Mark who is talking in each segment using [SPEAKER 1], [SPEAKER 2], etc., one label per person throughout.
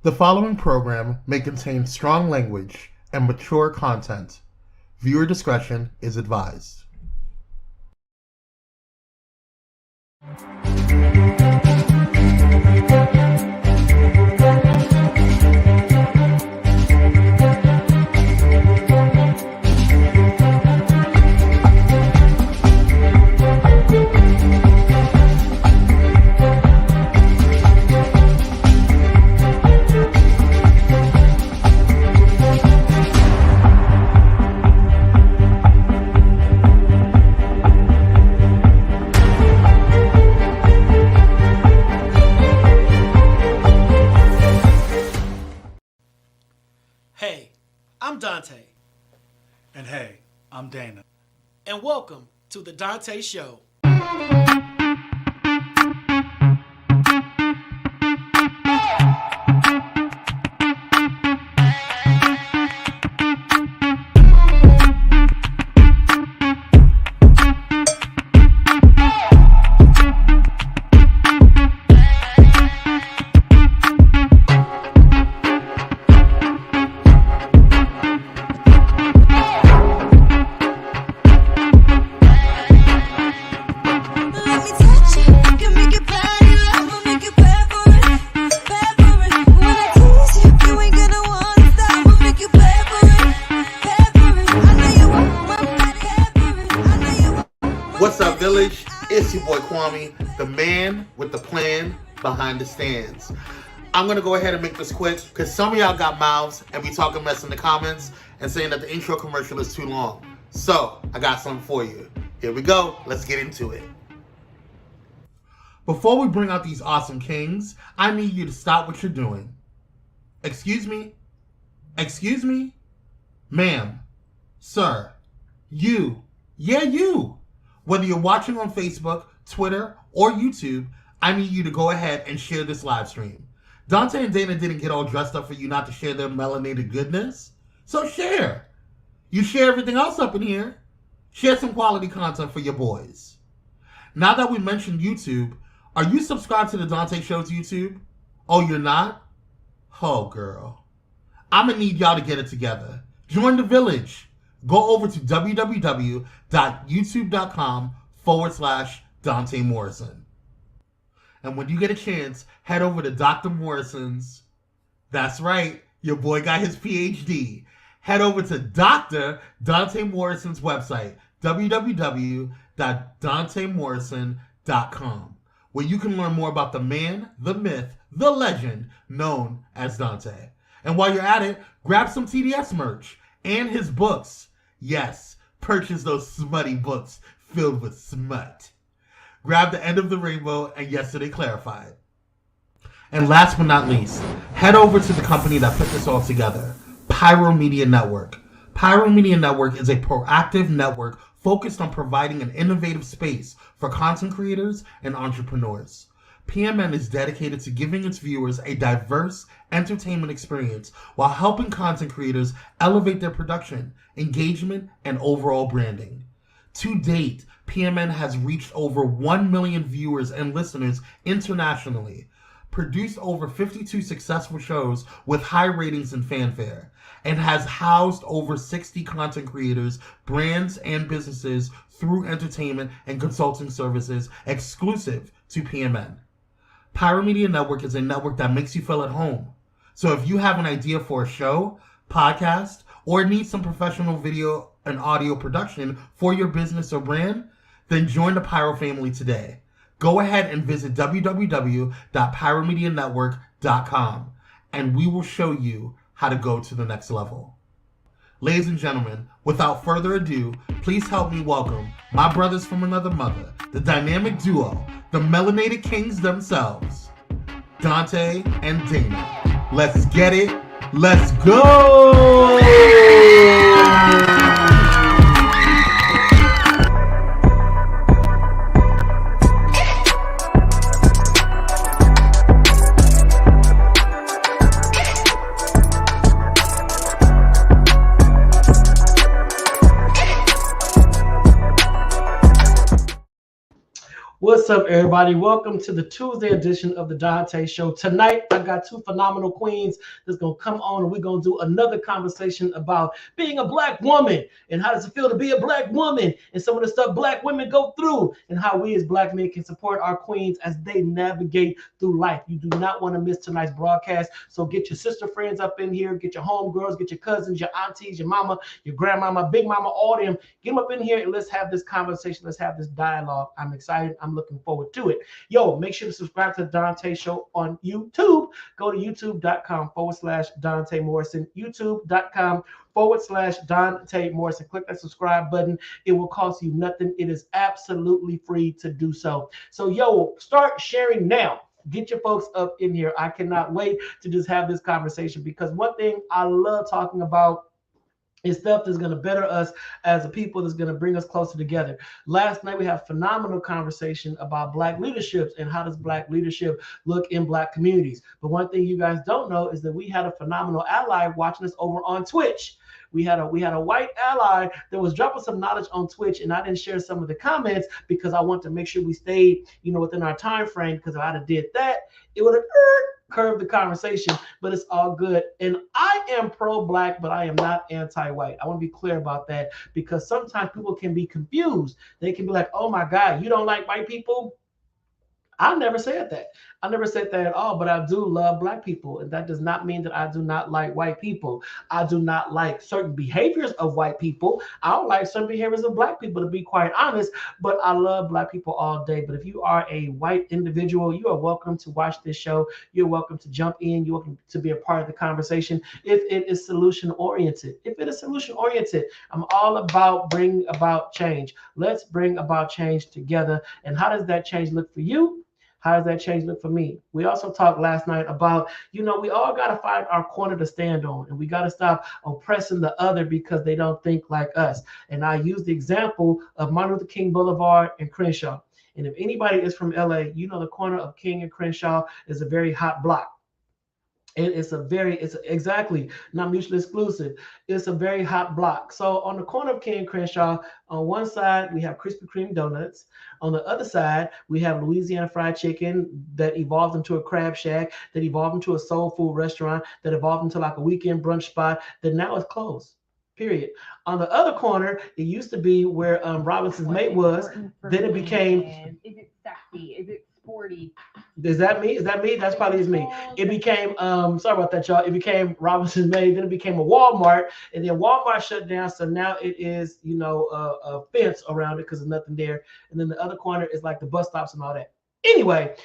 [SPEAKER 1] The following program may contain strong language and mature content. Viewer discretion is advised.
[SPEAKER 2] Hey, I'm Dante.
[SPEAKER 3] And hey, I'm Dana.
[SPEAKER 2] And welcome to the Donta Show.
[SPEAKER 1] What's up, Village? It's your boy Kwame, the man with the plan behind the stands. I'm going to go ahead and make this quick because some of y'all got mouths and be talking mess in the comments and saying that the intro commercial is too long. So, I got something for you. Here we go. Let's get into it. Before we bring out these awesome kings, I need you to stop what you're doing. Excuse me? Excuse me? Ma'am, sir, you, you. Whether you're watching on Facebook, Twitter, or YouTube, I need you to go ahead and share this live stream. Donta and Dana didn't get all dressed up for you not to share their melanated goodness. So share. You share everything else up in here. Share some quality content for your boys. Now that we mentioned YouTube, are you subscribed to the Donta Show's YouTube? Oh, you're not? Oh, girl. I'm going to need y'all to get it together. Join the village. Go over to www.youtube.com/Donta Morrison. And when you get a chance, head over to Dr. Morrison's. That's right, your boy got his PhD. Head over to Dr. Donta Morrison's website, www.dontamorrison.com, where you can learn more about the man, the myth, the legend known as Donta. And while you're at it, grab some TDS merch and his books. Yes, purchase those smutty books filled with smut. Grab The End of the Rainbow and Yesterday Clarified. And last but not least, head over to the company that put this all together, Pyro Media Network. Pyro Media Network is a proactive network focused on providing an innovative space for content creators and entrepreneurs. PMN is dedicated to giving its viewers a diverse entertainment experience while helping content creators elevate their production, engagement, and overall branding. To date, PMN has reached over 1 million viewers and listeners internationally, produced over 52 successful shows with high ratings and fanfare, and has housed over 60 content creators, brands, and businesses through entertainment and consulting services exclusive to PMN. Pyro Media Network is a network that makes you feel at home. So if you have an idea for a show, podcast, or need some professional video and audio production for your business or brand, then join the Pyro family today. Go ahead and visit www.pyromedianetwork.com and we will show you how to go to the next level. Ladies and gentlemen, without further ado, please help me welcome my brothers from another mother, the dynamic duo, the melanated kings themselves, Donta and Dana. Let's get it. Let's go!
[SPEAKER 4] What's What's up, everybody? Welcome to the Tuesday edition of the Donta Show. Tonight, I got two phenomenal queens that's going to come on, and we're going to do another conversation about being a Black woman and how does it feel to be a Black woman and some of the stuff Black women go through and how we as Black men can support our queens as they navigate through life. You do not want to miss tonight's broadcast, so get your sister friends up in here, get your homegirls, get your cousins, your aunties, your mama, your grandmama, big mama, all them. Get them up in here and let's have this conversation. Let's have this dialogue. I'm excited. I'm looking forward to it. Yo, make sure to subscribe to the Donta Show on YouTube. Go to youtube.com/Donta Morrison, youtube.com/Donta Morrison. Click that subscribe button. It will cost you nothing. It is absolutely free to do so. So, yo, start sharing now. Get your folks up in here. I cannot wait to just have this conversation because one thing I love talking about is stuff that's going to better us as a people, that's going to bring us closer together. Last night, we had a phenomenal conversation about Black leaderships and how does Black leadership look in Black communities. But one thing you guys don't know is that we had a phenomenal ally watching us over on Twitch. We had a white ally that was dropping some knowledge on Twitch, and I didn't share some of the comments because I want to make sure we stayed, within our time frame. Because if I'd have did that, it would have curved the conversation. But it's all good. And I am pro-Black, but I am not anti-white. I want to be clear about that because sometimes people can be confused. They can be like, "Oh my God, you don't like white people?" I never said that. I never said that at all, but I do love Black people. And that does not mean that I do not like white people. I do not like certain behaviors of white people. I don't like certain behaviors of Black people, to be quite honest, but I love Black people all day. But if you are a white individual, you are welcome to watch this show. You're welcome to jump in. You're welcome to be a part of the conversation if it is solution-oriented. If it is solution-oriented, I'm all about bringing about change. Let's bring about change together. And how does that change look for you? How does that change look for me? We also talked last night about, we all got to find our corner to stand on, and we got to stop oppressing the other because they don't think like us. And I use the example of Martin Luther King Boulevard and Crenshaw. And if anybody is from LA, the corner of King and Crenshaw is a very hot block. It's exactly not mutually exclusive. It's a very hot block. So on the corner of King and Crenshaw, on one side, we have Krispy Kreme donuts. On the other side, we have Louisiana fried chicken that evolved into a crab shack, that evolved into a soul food restaurant, that evolved into like a weekend brunch spot that now is closed. Period. On the other corner, it used to be where Robinson's Mate was. Then it became.
[SPEAKER 5] Is it sexy? Is it sporty?
[SPEAKER 4] Is that me? That's probably is me. It became, sorry about that, y'all. It became Robinson's Mate. Then it became a Walmart. And then Walmart shut down. So now it is, a fence around it because there's nothing there. And then the other corner is like the bus stops and all that. Anyway,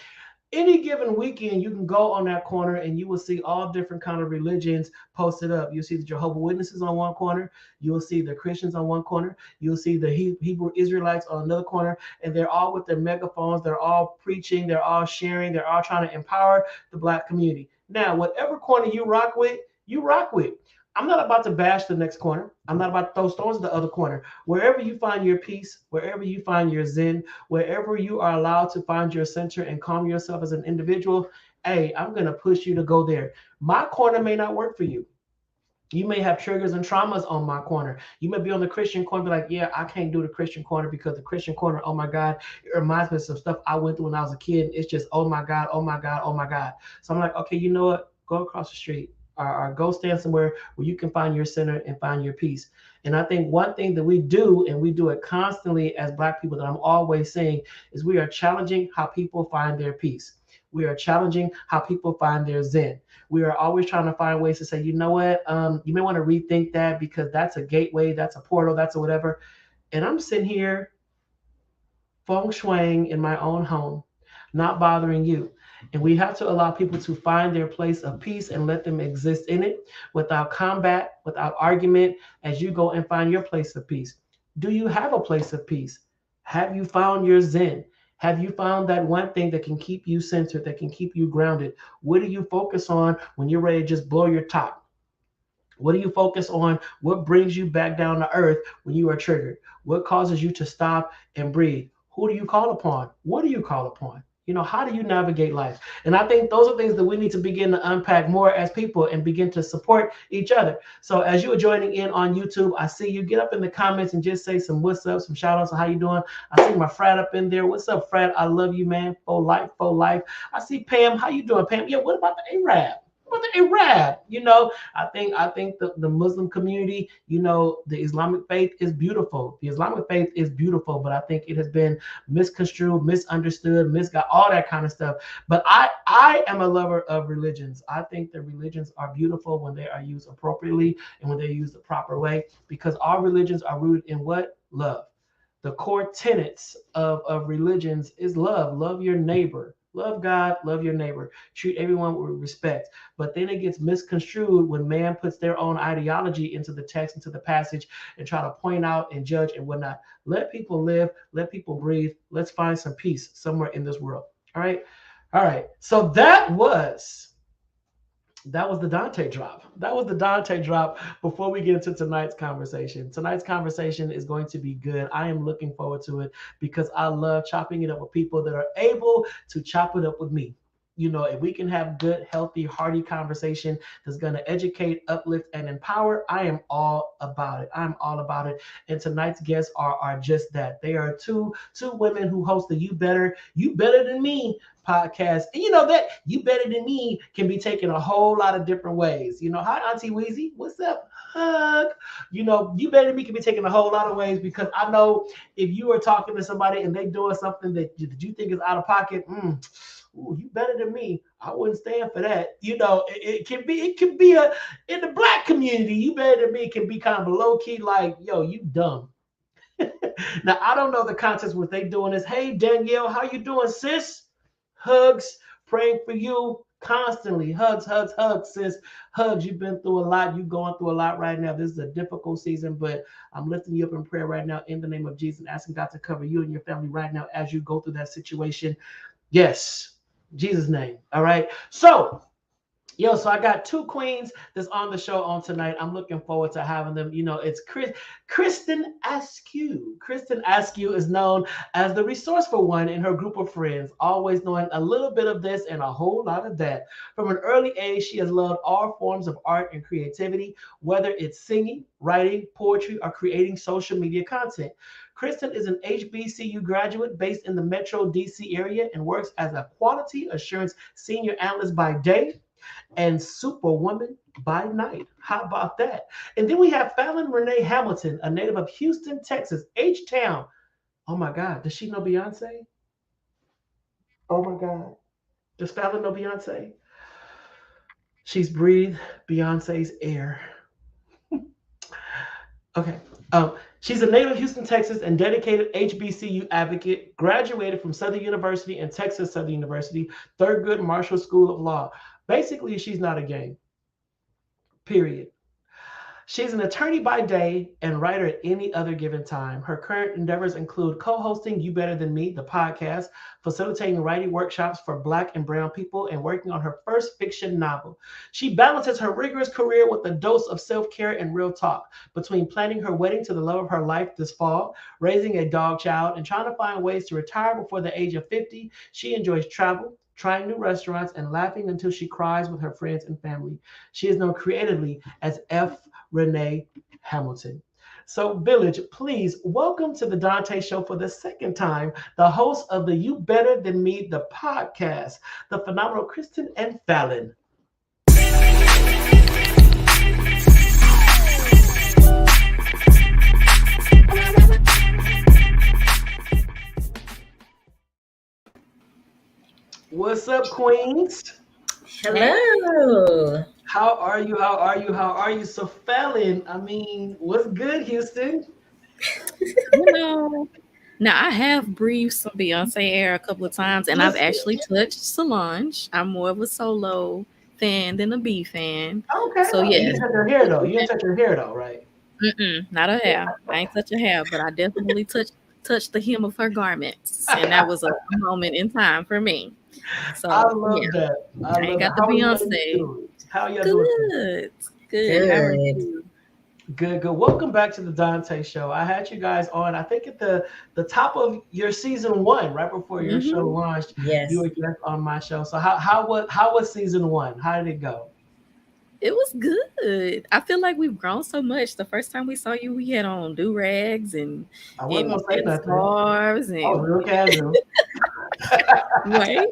[SPEAKER 4] any given weekend, you can go on that corner and you will see all different kind of religions posted up. You'll see the Jehovah's Witnesses on one corner. You'll see the Christians on one corner. You'll see the Hebrew Israelites on another corner. And they're all with their megaphones. They're all preaching. They're all sharing. They're all trying to empower the Black community. Now, whatever corner you rock with, you rock with. I'm not about to bash the next corner. I'm not about to throw stones at the other corner. Wherever you find your peace, wherever you find your zen, wherever you are allowed to find your center and calm yourself as an individual, hey, I'm going to push you to go there. My corner may not work for you. You may have triggers and traumas on my corner. You may be on the Christian corner, be like, yeah, I can't do the Christian corner because the Christian corner, oh my God, it reminds me of some stuff I went through when I was a kid. It's just, oh my God, oh my God, oh my God. So I'm like, okay, you know what? Go across the street. Or go stand somewhere where you can find your center and find your peace. And I think one thing that we do, and we do it constantly as Black people, that I'm always saying, is we are challenging how people find their peace. We are challenging how people find their zen. We are always trying to find ways to say, you know what, you may want to rethink that because that's a gateway, that's a portal, that's a whatever. And I'm sitting here feng shuiing in my own home, not bothering you. And we have to allow people to find their place of peace and let them exist in it without combat, without argument, as you go and find your place of peace. Do you have a place of peace? Have you found your zen? Have you found that one thing that can keep you centered, that can keep you grounded? What do you focus on when you're ready to just blow your top? What do you focus on? What brings you back down to earth when you are triggered? What causes you to stop and breathe? Who do you call upon? What do you call upon? How do you navigate life? And I think those are things that we need to begin to unpack more as people and begin to support each other. So as you are joining in on YouTube, I see you. Get up in the comments and just say some what's up, some shout outs on how you doing. I see my Fred up in there. What's up, Fred? I love you, man. For life, for life. I see Pam. How you doing, Pam? Yeah, what about the Arab? I think the Muslim community, the Islamic faith is beautiful. The Islamic faith is beautiful, but I think it has been misconstrued, misunderstood, misgot all that kind of stuff. But I am a lover of religions. I think that religions are beautiful when they are used appropriately and when they're used the proper way, because all religions are rooted in what? Love. The core tenets of religions is love. Love your neighbor. Love God, love your neighbor, treat everyone with respect. But then it gets misconstrued when man puts their own ideology into the text, into the passage, and try to point out and judge and whatnot. Let people live, let people breathe. Let's find some peace somewhere in this world. All right. So that was the Donta drop. That was the Donta drop before we get into tonight's conversation. Tonight's conversation is going to be good. I am looking forward to it because I love chopping it up with people that are able to chop it up with me. If we can have good, healthy, hearty conversation that's going to educate, uplift, and empower, I am all about it. I'm all about it. And tonight's guests are just that. They are two women who host the You Better Than Me podcast. And that You Better Than Me can be taken a whole lot of different ways. Hi, Auntie Weezy. What's up? Hug. You Better Than Me can be taken a whole lot of ways, because I know if you are talking to somebody and they doing something that you think is out of pocket, ooh, you better than me. I wouldn't stand for that. It can be in the Black community, you better than me can be kind of a low key, like, yo, you dumb. Now, I don't know the context what they doing is, hey, Danielle, how you doing, sis? Hugs, praying for you constantly. Hugs, sis. Hugs, you've been through a lot. You're going through a lot right now. This is a difficult season, but I'm lifting you up in prayer right now in the name of Jesus, asking God to cover you and your family right now as you go through that situation. Yes. Jesus' name. All right. So I got two queens that's on the show on tonight. I'm looking forward to having them. It's Kristen Askew. Kristen Askew is known as the resourceful one in her group of friends, always knowing a little bit of this and a whole lot of that. From an early age, she has loved all forms of art and creativity, whether it's singing, writing, poetry, or creating social media content. Kristen is an HBCU graduate based in the Metro DC area and works as a quality assurance senior analyst by day and superwoman by night. How about that? And then we have Fallon Renee Hamilton, a native of Houston, Texas, H-Town. Oh my God, does she know Beyonce? Oh my God. Does Fallon know Beyonce? She's breathed Beyonce's air. Okay. She's a native of Houston, Texas, and dedicated HBCU advocate, graduated from Southern University and Texas Southern University, Thurgood Marshall School of Law. Basically, she's not a gang, period. She's an attorney by day and writer at any other given time. Her current endeavors include co-hosting You Better Than Me, the podcast, facilitating writing workshops for Black and Brown people, and working on her first fiction novel. She balances her rigorous career with a dose of self-care and real talk between planning her wedding to the love of her life this fall, raising a dog child, and trying to find ways to retire before the age of 50. She enjoys travel, trying new restaurants, and laughing until she cries with her friends and family. She is known creatively as F. Renee Hamilton. So, Village, please welcome to the Donta Show for the second time, the host of the You Better Than Me, the podcast, the phenomenal Kristen and Fallon. What's up, Queens?
[SPEAKER 6] Hello.
[SPEAKER 4] How are you? So, Fallon, what's good, Houston?
[SPEAKER 6] Now I have breathed some Beyonce air a couple of times, and I've actually touched Solange. I'm more of a solo fan than a B fan.
[SPEAKER 4] Okay.
[SPEAKER 6] So yeah.
[SPEAKER 4] You didn't touch her hair though. You didn't touch her hair though, right?
[SPEAKER 6] Not her hair. I ain't touch her hair, but I definitely touched the hem of her garments, and that was a moment in time for me. So
[SPEAKER 4] I love that.
[SPEAKER 6] I ain't got the Beyonce.
[SPEAKER 4] How y'all doing?
[SPEAKER 6] Good. How are you?
[SPEAKER 4] Good, good. Welcome back to the Donta Show. I had you guys on, I think at the top of your season one, right before your show launched.
[SPEAKER 7] Yes.
[SPEAKER 4] You were just on my show. So how was season one? How did it go?
[SPEAKER 6] It was good. I feel like we've grown so much. The first time we saw you, we had on do rags and
[SPEAKER 4] I wasn't gonna say nothing.
[SPEAKER 6] scarves
[SPEAKER 4] I was
[SPEAKER 6] and
[SPEAKER 4] real casual.
[SPEAKER 6] right.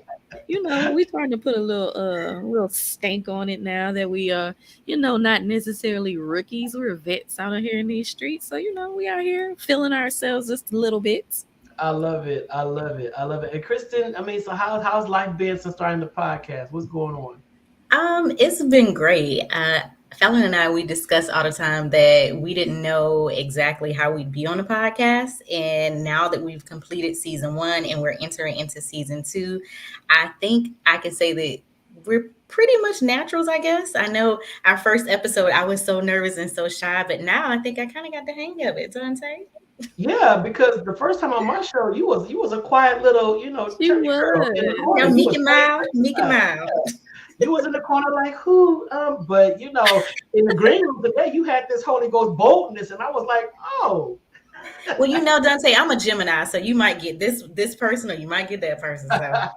[SPEAKER 6] We trying to put a little stank on it now that we are, not necessarily rookies. We're vets out here in these streets. So, we out here feeling ourselves just a little bit.
[SPEAKER 4] I love it. I love it. I love it. And Kristen, I mean, so how's life been since starting the podcast? What's going on?
[SPEAKER 7] It's been great. Fallon and I, we discuss all the time that we didn't know exactly how we'd be on the podcast. And now that we've completed season one and we're entering into season two, I think I can say that we're pretty much naturals, I guess. I know our first episode, I was so nervous and so shy, but now I think I kind of got the hang of it, Donta.
[SPEAKER 4] Yeah, because the first time on my show, you was a quiet little, chubby girl in the corner.
[SPEAKER 7] Meek and mild.
[SPEAKER 4] You was in the corner like who? But in the green room today, you had this Holy Ghost boldness, and I was like, oh.
[SPEAKER 7] Well, Donta, I'm a Gemini, so you might get this person, or you might get that person. So.
[SPEAKER 4] I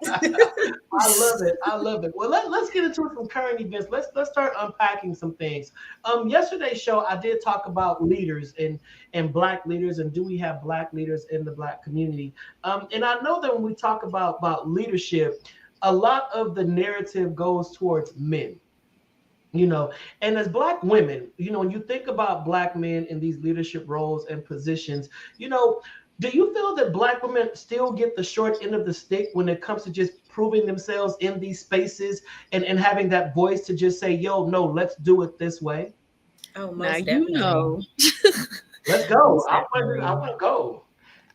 [SPEAKER 4] love it. I love it. Well, let's get into some current events. Let's start unpacking some things. Yesterday's show, I did talk about leaders and Black leaders, and do we have Black leaders in the Black community? And I know that when we talk about leadership, a lot of the narrative goes towards men, and as Black women, when you think about Black men in these leadership roles and positions, do you feel that Black women still get the short end of the stick when it comes to just proving themselves in these spaces and having that voice to just say, yo, no, let's do it this way?
[SPEAKER 7] Oh, most
[SPEAKER 6] Now
[SPEAKER 7] definitely.
[SPEAKER 4] Let's go. I want to go.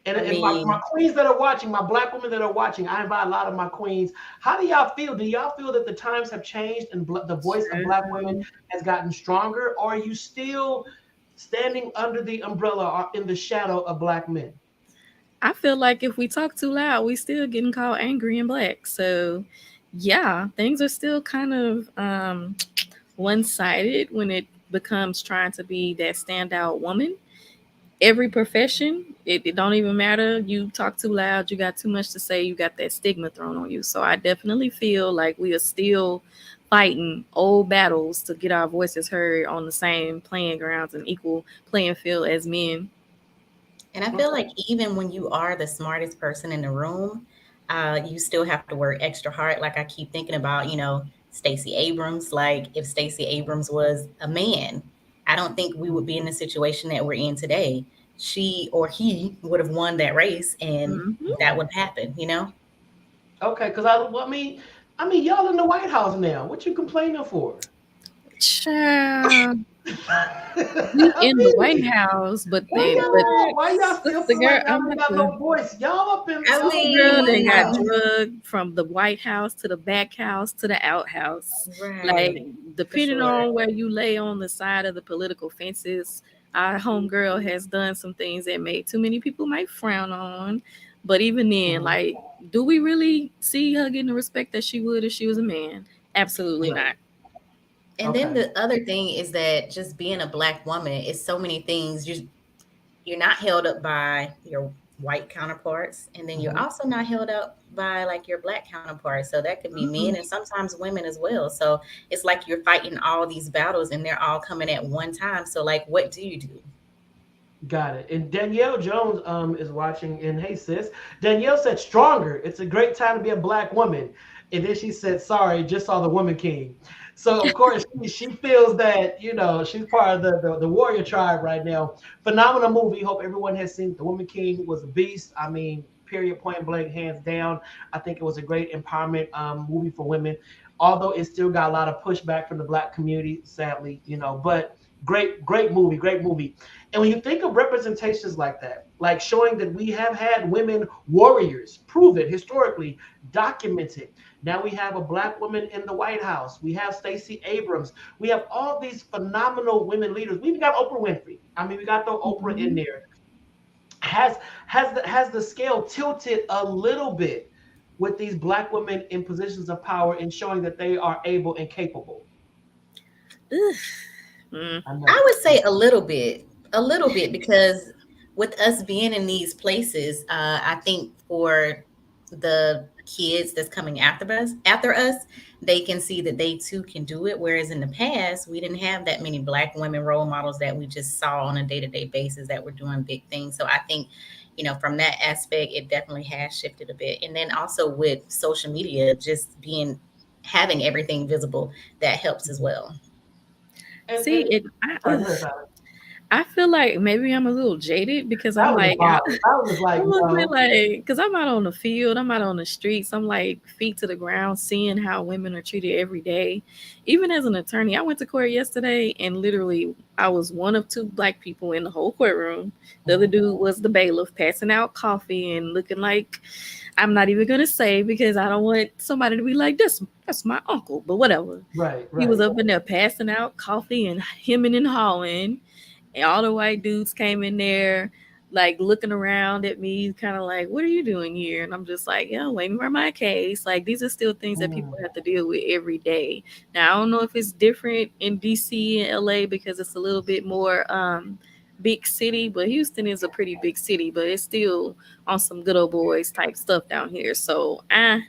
[SPEAKER 4] And my queens that are watching, my Black women that are watching, I invite a lot of my queens. How do y'all feel? Do y'all feel that the times have changed and the voice of Black women has gotten stronger? Or are you still standing under the umbrella or in the shadow of Black men?
[SPEAKER 6] I feel like if we talk too loud, we still getting called angry and Black. So, yeah, things are still kind of one-sided when it becomes trying to be that standout woman. Every profession, it don't even matter. You talk too loud, you got too much to say, you got that stigma thrown on you. So I definitely feel like we are still fighting old battles to get our voices heard on the same playing grounds and equal playing field as men.
[SPEAKER 7] And I feel like even when you are the smartest person in the room, you still have to work extra hard. Like I keep thinking about, Stacey Abrams. Like if Stacey Abrams was a man, I don't think we would be in the situation that we're in today. She or he would have won that race, and that would happen,
[SPEAKER 4] Okay, because I mean, y'all in the White House now. What you complaining for?
[SPEAKER 6] Child. In the White House, but
[SPEAKER 4] why y'all still feel like y'all got no voice? Y'all up in
[SPEAKER 6] girl that got drugged from the White House to the back house to the outhouse.
[SPEAKER 7] Right.
[SPEAKER 6] Like depending on where you lay on the side of the political fences, our homegirl has done some things that made too many people might frown on. But even then, like, do we really see her getting the respect that she would if she was a man? Absolutely not.
[SPEAKER 7] And then the other thing is that just being a Black woman is so many things. You're not held up by your white counterparts, and then you're also not held up by like your Black counterparts. So that could be men and sometimes women as well. So it's like you're fighting all these battles and they're all coming at one time. So like, what do you do?
[SPEAKER 4] Got it. And Danielle Jones is watching. And hey, sis, Danielle said, stronger. It's a great time to be a Black woman. And then she said, sorry, just saw the Woman King. So, of course, she feels that, she's part of the warrior tribe right now. Phenomenal movie. Hope everyone has seen The Woman King. Was a beast. I mean, period, point blank, hands down. I think it was a great empowerment movie for women, although it still got a lot of pushback from the Black community, sadly, but great movie. And when you think of representations like that, like showing that we have had women warriors, proven historically, documented. Now we have a Black woman in the White House. We have Stacey Abrams. We have all these phenomenal women leaders. We even got Oprah Winfrey. I mean, we got the Oprah in there. Has the scale tilted a little bit with these Black women in positions of power and showing that they are able and capable?
[SPEAKER 6] Mm.
[SPEAKER 4] I know.
[SPEAKER 7] I would say a little bit, because with us being in these places, I think for the kids that's coming after us, they can see that they too can do it. Whereas in the past, we didn't have that many Black women role models that we just saw on a day-to-day basis that were doing big things. So I think, from that aspect, it definitely has shifted a bit. And then also with social media, just having everything visible, that helps as well.
[SPEAKER 6] See,
[SPEAKER 4] Sorry, go ahead, Tyler.
[SPEAKER 6] I feel like maybe I'm a little jaded because
[SPEAKER 4] That
[SPEAKER 6] I'm
[SPEAKER 4] was a
[SPEAKER 6] like,
[SPEAKER 4] bomb. That was like,
[SPEAKER 6] because I'm out on the field, I'm out on the streets, I'm like feet to the ground, seeing how women are treated every day. Even as an attorney, I went to court yesterday, and literally, I was one of two Black people in the whole courtroom. The other dude was the bailiff, passing out coffee and looking like, I'm not even gonna say because I don't want somebody to be like, that's my uncle, but whatever.
[SPEAKER 4] Right.
[SPEAKER 6] He was up in there passing out coffee and hemming and hawing. And all the white dudes came in there, like looking around at me, kind of like, what are you doing here? And I'm just like, yeah, waiting for my case. Like, these are still things that people have to deal with every day. Now, I don't know if it's different in DC and LA because it's a little bit more big city, but Houston is a pretty big city, but it's still on some good old boys type stuff down here. So I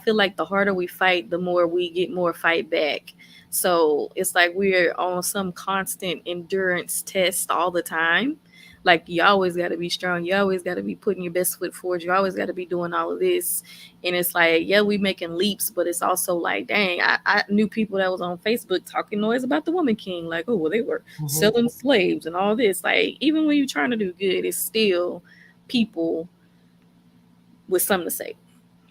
[SPEAKER 6] feel like the harder we fight, the more we get more fight back. So it's like we're on some constant endurance test all the time. Like, you always got to be strong. You always got to be putting your best foot forward. You always got to be doing all of this. And it's like, yeah, we making leaps, but it's also like, dang, I knew people that was on Facebook talking noise about the Woman King. Like, oh, well, they were selling slaves and all this. Like, even when you're trying to do good, it's still people with something to say.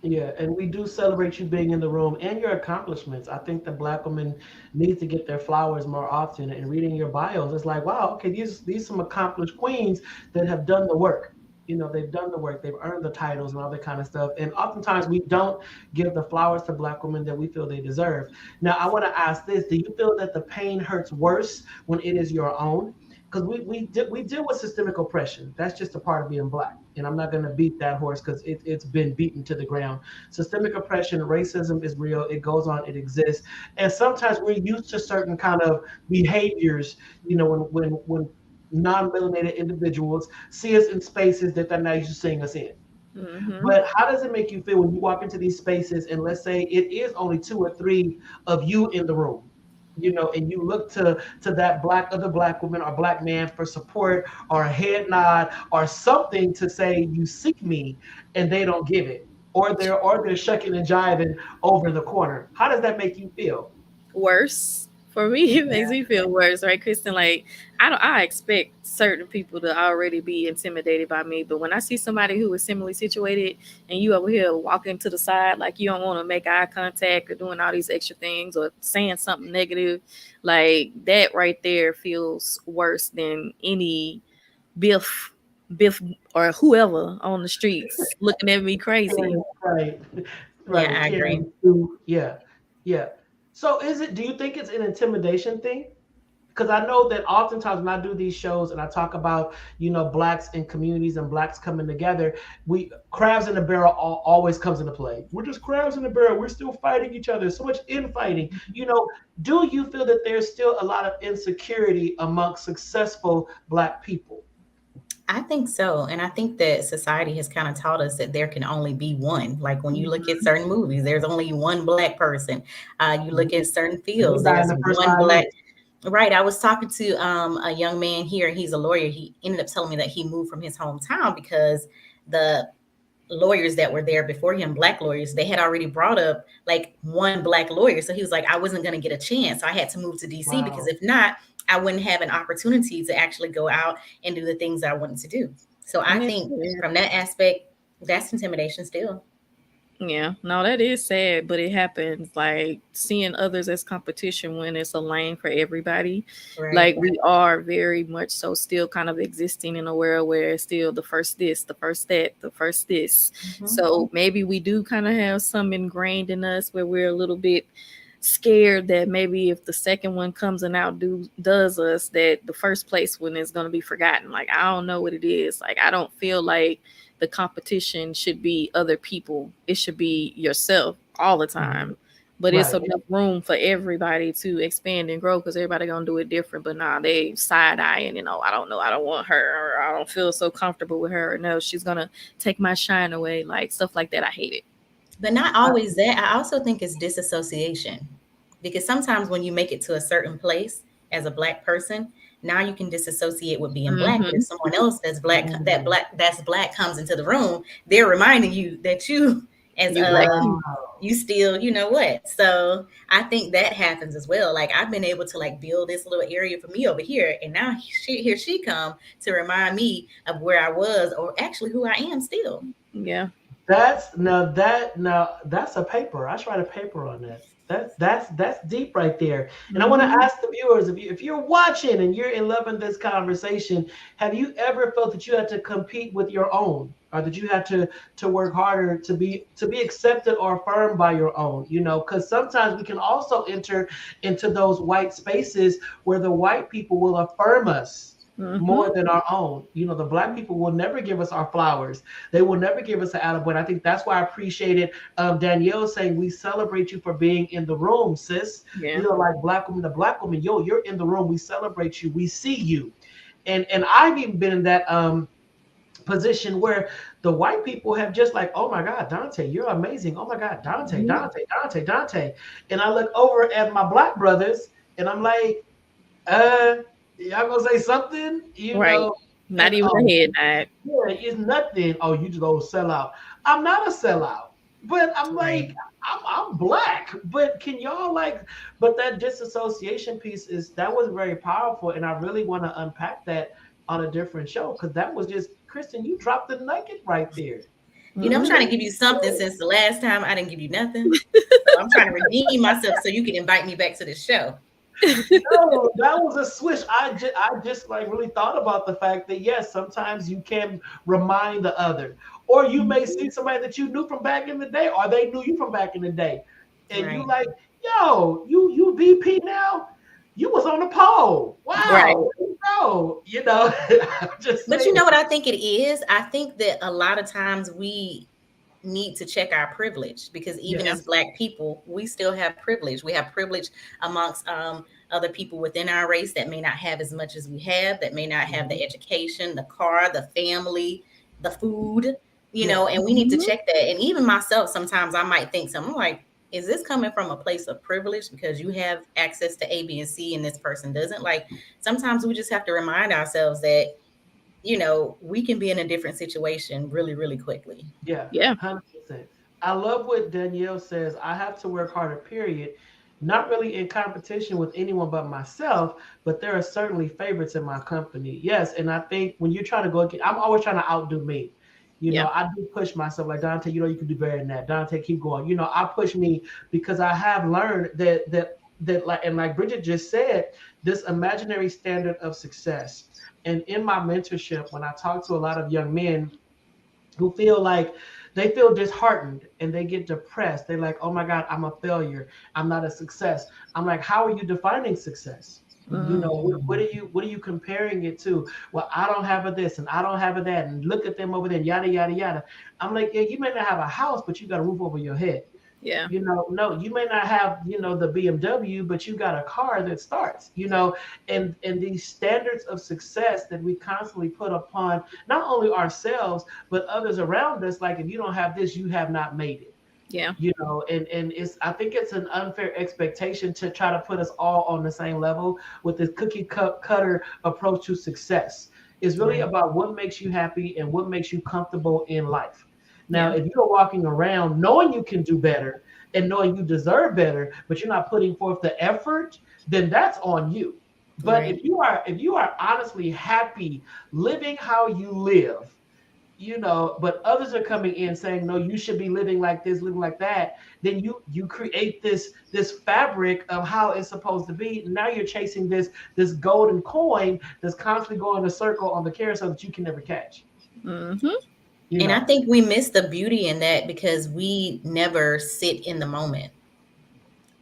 [SPEAKER 4] Yeah, and we do celebrate you being in the room and your accomplishments. I think the Black women need to get their flowers more often. And reading your bios, it's like, wow, okay, these some accomplished queens that have done the work. They've done the work, they've earned the titles and all that kind of stuff. And oftentimes we don't give the flowers to Black women that we feel they deserve. Now, I want to ask this: do you feel that the pain hurts worse when it is your own? Because we deal with systemic oppression. That's just a part of being Black. And I'm not going to beat that horse because it's been beaten to the ground. Systemic oppression, racism is real. It goes on. It exists. And sometimes we're used to certain kind of behaviors. When non-melanated individuals see us in spaces that they're not used to seeing us in.
[SPEAKER 6] Mm-hmm.
[SPEAKER 4] But how does it make you feel when you walk into these spaces and let's say it is only 2 or 3 of you in the room? And you look to that other Black woman or Black man for support or a head nod or something to say, you seek me, and they don't give it, or they're shucking and jiving over the corner. How does that make you feel?
[SPEAKER 6] Worse. For me, it makes me feel worse, right, Kristen? Like, I expect certain people to already be intimidated by me, but when I see somebody who is similarly situated and you over here walking to the side, like you don't want to make eye contact or doing all these extra things or saying something negative, like that right there feels worse than any Biff or whoever on the streets looking at me crazy.
[SPEAKER 4] Right.
[SPEAKER 7] Yeah, I agree.
[SPEAKER 4] Yeah. So do you think it's an intimidation thing? Because I know that oftentimes when I do these shows and I talk about, Blacks in communities and Blacks coming together, crabs in the barrel always comes into play. We're just crabs in the barrel. We're still fighting each other. So much infighting. Do you feel that there's still a lot of insecurity amongst successful Black people?
[SPEAKER 7] I think so. And I think that society has kind of taught us that there can only be one. Like when you look at certain movies, there's only one Black person. You look at certain fields, there's one Black. Right. I was talking to a young man here. He's a lawyer. He ended up telling me that he moved from his hometown because the lawyers that were there before him, Black lawyers, they had already brought up like one Black lawyer. So he was like, I wasn't going to get a chance. So I had to move to DC because if not, I wouldn't have an opportunity to actually go out and do the things that I wanted to do. So I think from that aspect, that's intimidation still.
[SPEAKER 6] Yeah, no, that is sad, but it happens. Like seeing others as competition when it's a lane for everybody.
[SPEAKER 7] Right.
[SPEAKER 6] Like we are very much so still kind of existing in a world where it's still the first this, the first that, the first this.
[SPEAKER 7] Mm-hmm.
[SPEAKER 6] So maybe we do kind of have some ingrained in us where we're a little bit scared that maybe if the second one comes and outdoes us, that the first place one is going to be forgotten. Like, I don't know what it is. Like, I don't feel like the competition should be other people. It should be yourself all the time. But it's
[SPEAKER 4] Right.
[SPEAKER 6] enough room for everybody to expand and grow because everybody gonna do it different. But nah, they side eyeing, I don't know, I don't want her, or I don't feel so comfortable with her. Or, no, she's gonna take my shine away, like stuff like that. I hate it.
[SPEAKER 7] But not always that. I also think it's disassociation, because sometimes when you make it to a certain place as a Black person, now you can disassociate with being Black. But if someone else that's Black comes into the room, they're reminding you that you as
[SPEAKER 6] You Black.
[SPEAKER 7] you still, you know what? So I think that happens as well. Like I've been able to like build this little area for me over here, and now here she come to remind me of where I was, or actually who I am still.
[SPEAKER 6] Yeah.
[SPEAKER 4] That's a paper. I should write a paper on that. That's deep right there. And I want to ask the viewers, if you're watching and you're in loving this conversation, have you ever felt that you had to compete with your own, or that you had to work harder to be accepted or affirmed by your own? Because sometimes we can also enter into those white spaces where the white people will affirm us more than our own. The Black people will never give us our flowers. They will never give us an attaboy. I think that's why I appreciated Danielle saying, we celebrate you for being in the room, sis.
[SPEAKER 6] Yeah.
[SPEAKER 4] Like Black woman to Black woman, you're in the room. We celebrate you. We see you. And I've even been in that position where the white people have just like, oh my God, Donta, you're amazing. Oh my God, Donta. And I look over at my Black brothers and I'm like, y'all gonna say something?
[SPEAKER 6] Right. Not even a head nod.
[SPEAKER 4] Yeah, it's nothing. Oh, you just gonna sell out. I'm not a sellout, but I'm like, I'm Black. But can y'all but that disassociation piece that was very powerful, and I really want to unpack that on a different show, because that was just, Kristen, you dropped the nugget right there.
[SPEAKER 7] I'm trying to give you something since the last time I didn't give you nothing. So I'm trying to redeem myself so you can invite me back to the show.
[SPEAKER 4] No, that was a switch. I just really thought about the fact that yes, sometimes you can remind the other, or you may see somebody that you knew from back in the day, or they knew you from back in the day, and you like, yo, you VP now. You was on the pole. Wow.
[SPEAKER 6] Right.
[SPEAKER 7] But you know what I think it is? I think that a lot of times we need to check our privilege, because even as Black people, we still have privilege. We have privilege amongst other people within our race that may not have as much as we have, that may not have the education, the car, the family, the food, and we need to check that. And even myself, sometimes I might think something like, is this coming from a place of privilege because you have access to A, B, and C and this person doesn't? Like sometimes we just have to remind ourselves that we can be in a different situation really, really quickly.
[SPEAKER 4] Yeah. 100%. I love what Danielle says. I have to work harder, period. Not really in competition with anyone but myself, but there are certainly favorites in my company. Yes. And I think when you're trying to go again, I'm always trying to outdo me. I do push myself like, Donta, you can do better than that. Donta, keep going. I push me because I have learned that like Bridget just said, this imaginary standard of success. And in my mentorship, when I talk to a lot of young men who feel like they feel disheartened and they get depressed, they're like, oh my God, I'm a failure. I'm not a success. I'm like, how are you defining success? What are you comparing it to? Well, I don't have a this and I don't have a that, and look at them over there, yada, yada, yada. I'm like, yeah, you may not have a house, but you got a roof over your head.
[SPEAKER 6] Yeah.
[SPEAKER 4] No, you may not have, the BMW, but you got a car that starts, and these standards of success that we constantly put upon not only ourselves, but others around us. Like, if you don't have this, you have not made it.
[SPEAKER 6] Yeah.
[SPEAKER 4] And I think it's an unfair expectation to try to put us all on the same level with this cookie cutter approach to success. It's really about what makes you happy and what makes you comfortable in life. Now, if you're walking around knowing you can do better and knowing you deserve better, but you're not putting forth the effort, then that's on you. But if you are honestly happy living how you live, but others are coming in saying, no, you should be living like this, living like that, then you create this fabric of how it's supposed to be. Now you're chasing this golden coin that's constantly going in a circle on the carousel that you can never catch.
[SPEAKER 7] And I think we miss the beauty in that because we never sit in the moment.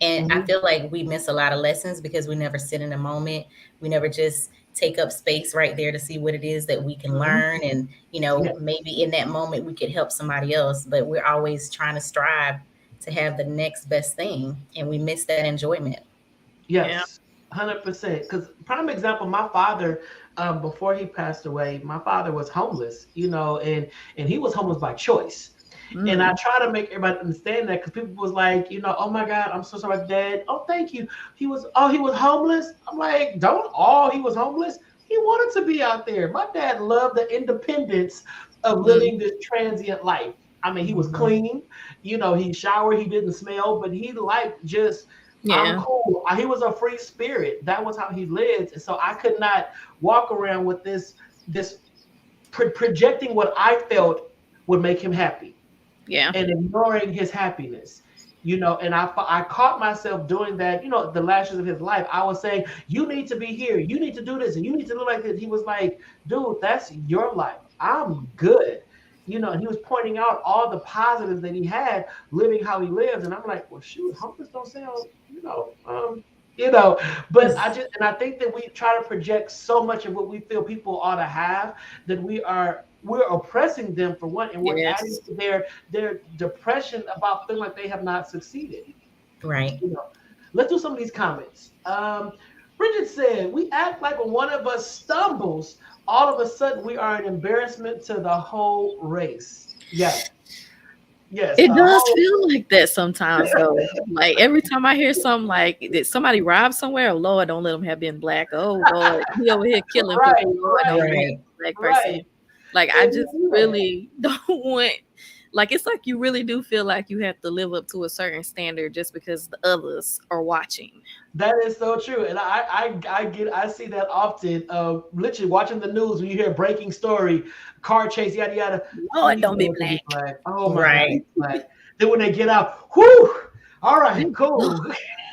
[SPEAKER 7] And I feel like we miss a lot of lessons because we never sit in the moment. We never just take up space right there to see what it is that we can learn. And, maybe in that moment we could help somebody else, but we're always trying to strive to have the next best thing, and we miss that enjoyment.
[SPEAKER 4] Yes, 100%. Because prime example, my father, before he passed away, my father was homeless, and he was homeless by choice. And I try to make everybody understand that, because people was like, oh my God, I'm so sorry, Dad. Oh, thank you. He was homeless. I'm like, he was homeless. He wanted to be out there. My dad loved the independence of living this transient life. I mean, he was clean, he showered, he didn't smell, but he liked just, I'm cool. He was a free spirit. That was how he lived. And so I could not walk around with this projecting what I felt would make him happy. Yeah. And ignoring his happiness. And I caught myself doing that, the last years of his life. I was saying, you need to be here. You need to do this. And you need to look like this. He was like, dude, that's your life. I'm good. And he was pointing out all the positives that he had living how he lives. And I'm like, well, shoot, homeless don't sound, but I think that we try to project so much of what we feel people ought to have, that we're oppressing them, for one, and we're adding to their depression about feeling like they have not succeeded.
[SPEAKER 7] Right.
[SPEAKER 4] Let's do some of these comments. Bridget said, we act like when one of us stumbles, all of a sudden we are an embarrassment to the whole race. Yes. Yes.
[SPEAKER 6] It does feel like that sometimes, though. Like every time I hear something like, did somebody rob somewhere? Oh, Lord, don't let them have been black. Oh, Lord, he over here killing people. Lord, don't let him black person. Like, I just really don't want, like, it's like you really do feel like you have to live up to a certain standard just because the others are watching.
[SPEAKER 4] That is so true. And I see that often, literally watching the news when you hear breaking story, car chase, yada, yada.
[SPEAKER 6] Lord, don't be black.
[SPEAKER 4] Oh, my God. Then when they get out, whew, all right, cool.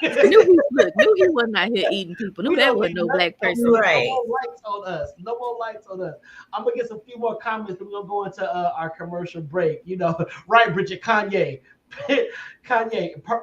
[SPEAKER 6] knew he wasn't out here eating people. Knew that wasn't no black person.
[SPEAKER 7] Right.
[SPEAKER 4] No more lights on us. No more lights on us. I'm gonna get some few more comments, and we're gonna go into our commercial break. Right, Bridget? Kanye,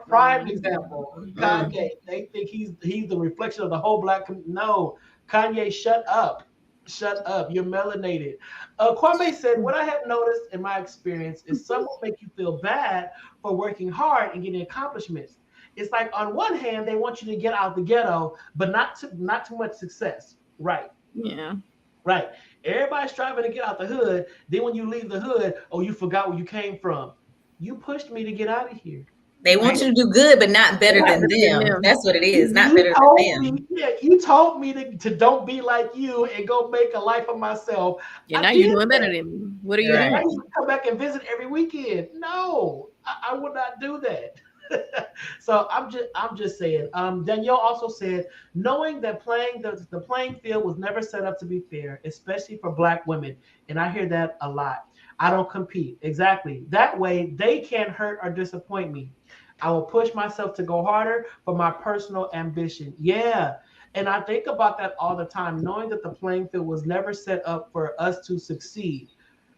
[SPEAKER 4] prime example. Kanye, they think he's the reflection of the whole black community. No, Kanye, shut up. Shut up. You're melanated. Kwame said, what I have noticed in my experience is some will make you feel bad for working hard and getting accomplishments. It's like on one hand, they want you to get out the ghetto, but not too much success. Right.
[SPEAKER 6] Yeah.
[SPEAKER 4] Right. Everybody's striving to get out the hood. Then when you leave the hood, oh, you forgot where you came from. You pushed me to get out of here.
[SPEAKER 7] They want you to do good, but not better than them. That's what it is. Not better than them.
[SPEAKER 4] You told me to don't be like you and go make a life of myself.
[SPEAKER 6] Yeah, now you're doing better than me. What are you doing?
[SPEAKER 4] I used to come back and visit every weekend. No, I would not do that. So I'm just saying. Danielle also said, knowing that the playing field was never set up to be fair, especially for Black women, and I hear that a lot. I don't compete. Exactly. That way they can't hurt or disappoint me. I will push myself to go harder for my personal ambition. Yeah. And I think about that all the time, knowing that the playing field was never set up for us to succeed.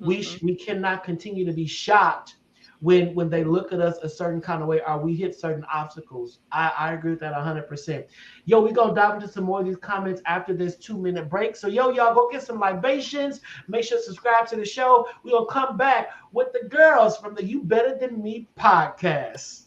[SPEAKER 4] Mm-hmm. We cannot continue to be shocked when they look at us a certain kind of way or we hit certain obstacles. I agree with that 100%. Yo, we're going to dive into some more of these comments after this 2-minute break. So, y'all go get some libations. Make sure to subscribe to the show. We're going to come back with the girls from the You Better Than Me podcast.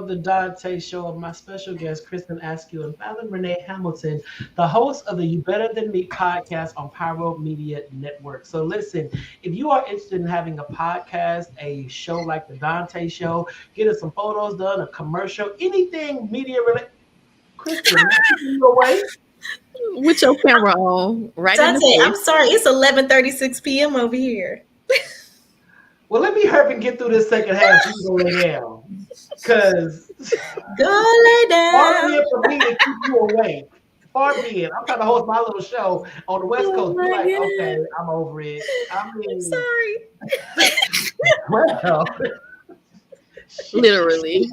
[SPEAKER 4] of the Donta Show, my special guest, Kristen Askew and Fallon Renee Hamilton, the host of the You Better Than Me podcast on Pyro Media Network. So listen, if you are interested in having a podcast, a show like the Donta Show, get us some photos done, a commercial, anything media related. Kristen, you away?
[SPEAKER 6] With your camera on, right in the
[SPEAKER 7] Dante, I'm
[SPEAKER 6] face.
[SPEAKER 7] sorry, it's 11:36 p.m. over here.
[SPEAKER 4] Well, let me hurry and get through this second half so you can lay down. Because
[SPEAKER 7] Go lay
[SPEAKER 4] far be
[SPEAKER 7] down.
[SPEAKER 4] it for me to keep you awake. Far be it. I'm trying to host my little show on the West Coast. Be
[SPEAKER 6] my
[SPEAKER 4] like,
[SPEAKER 6] God.
[SPEAKER 4] okay, I'm over it. I mean,
[SPEAKER 7] I'm sorry.
[SPEAKER 4] well,
[SPEAKER 6] Literally.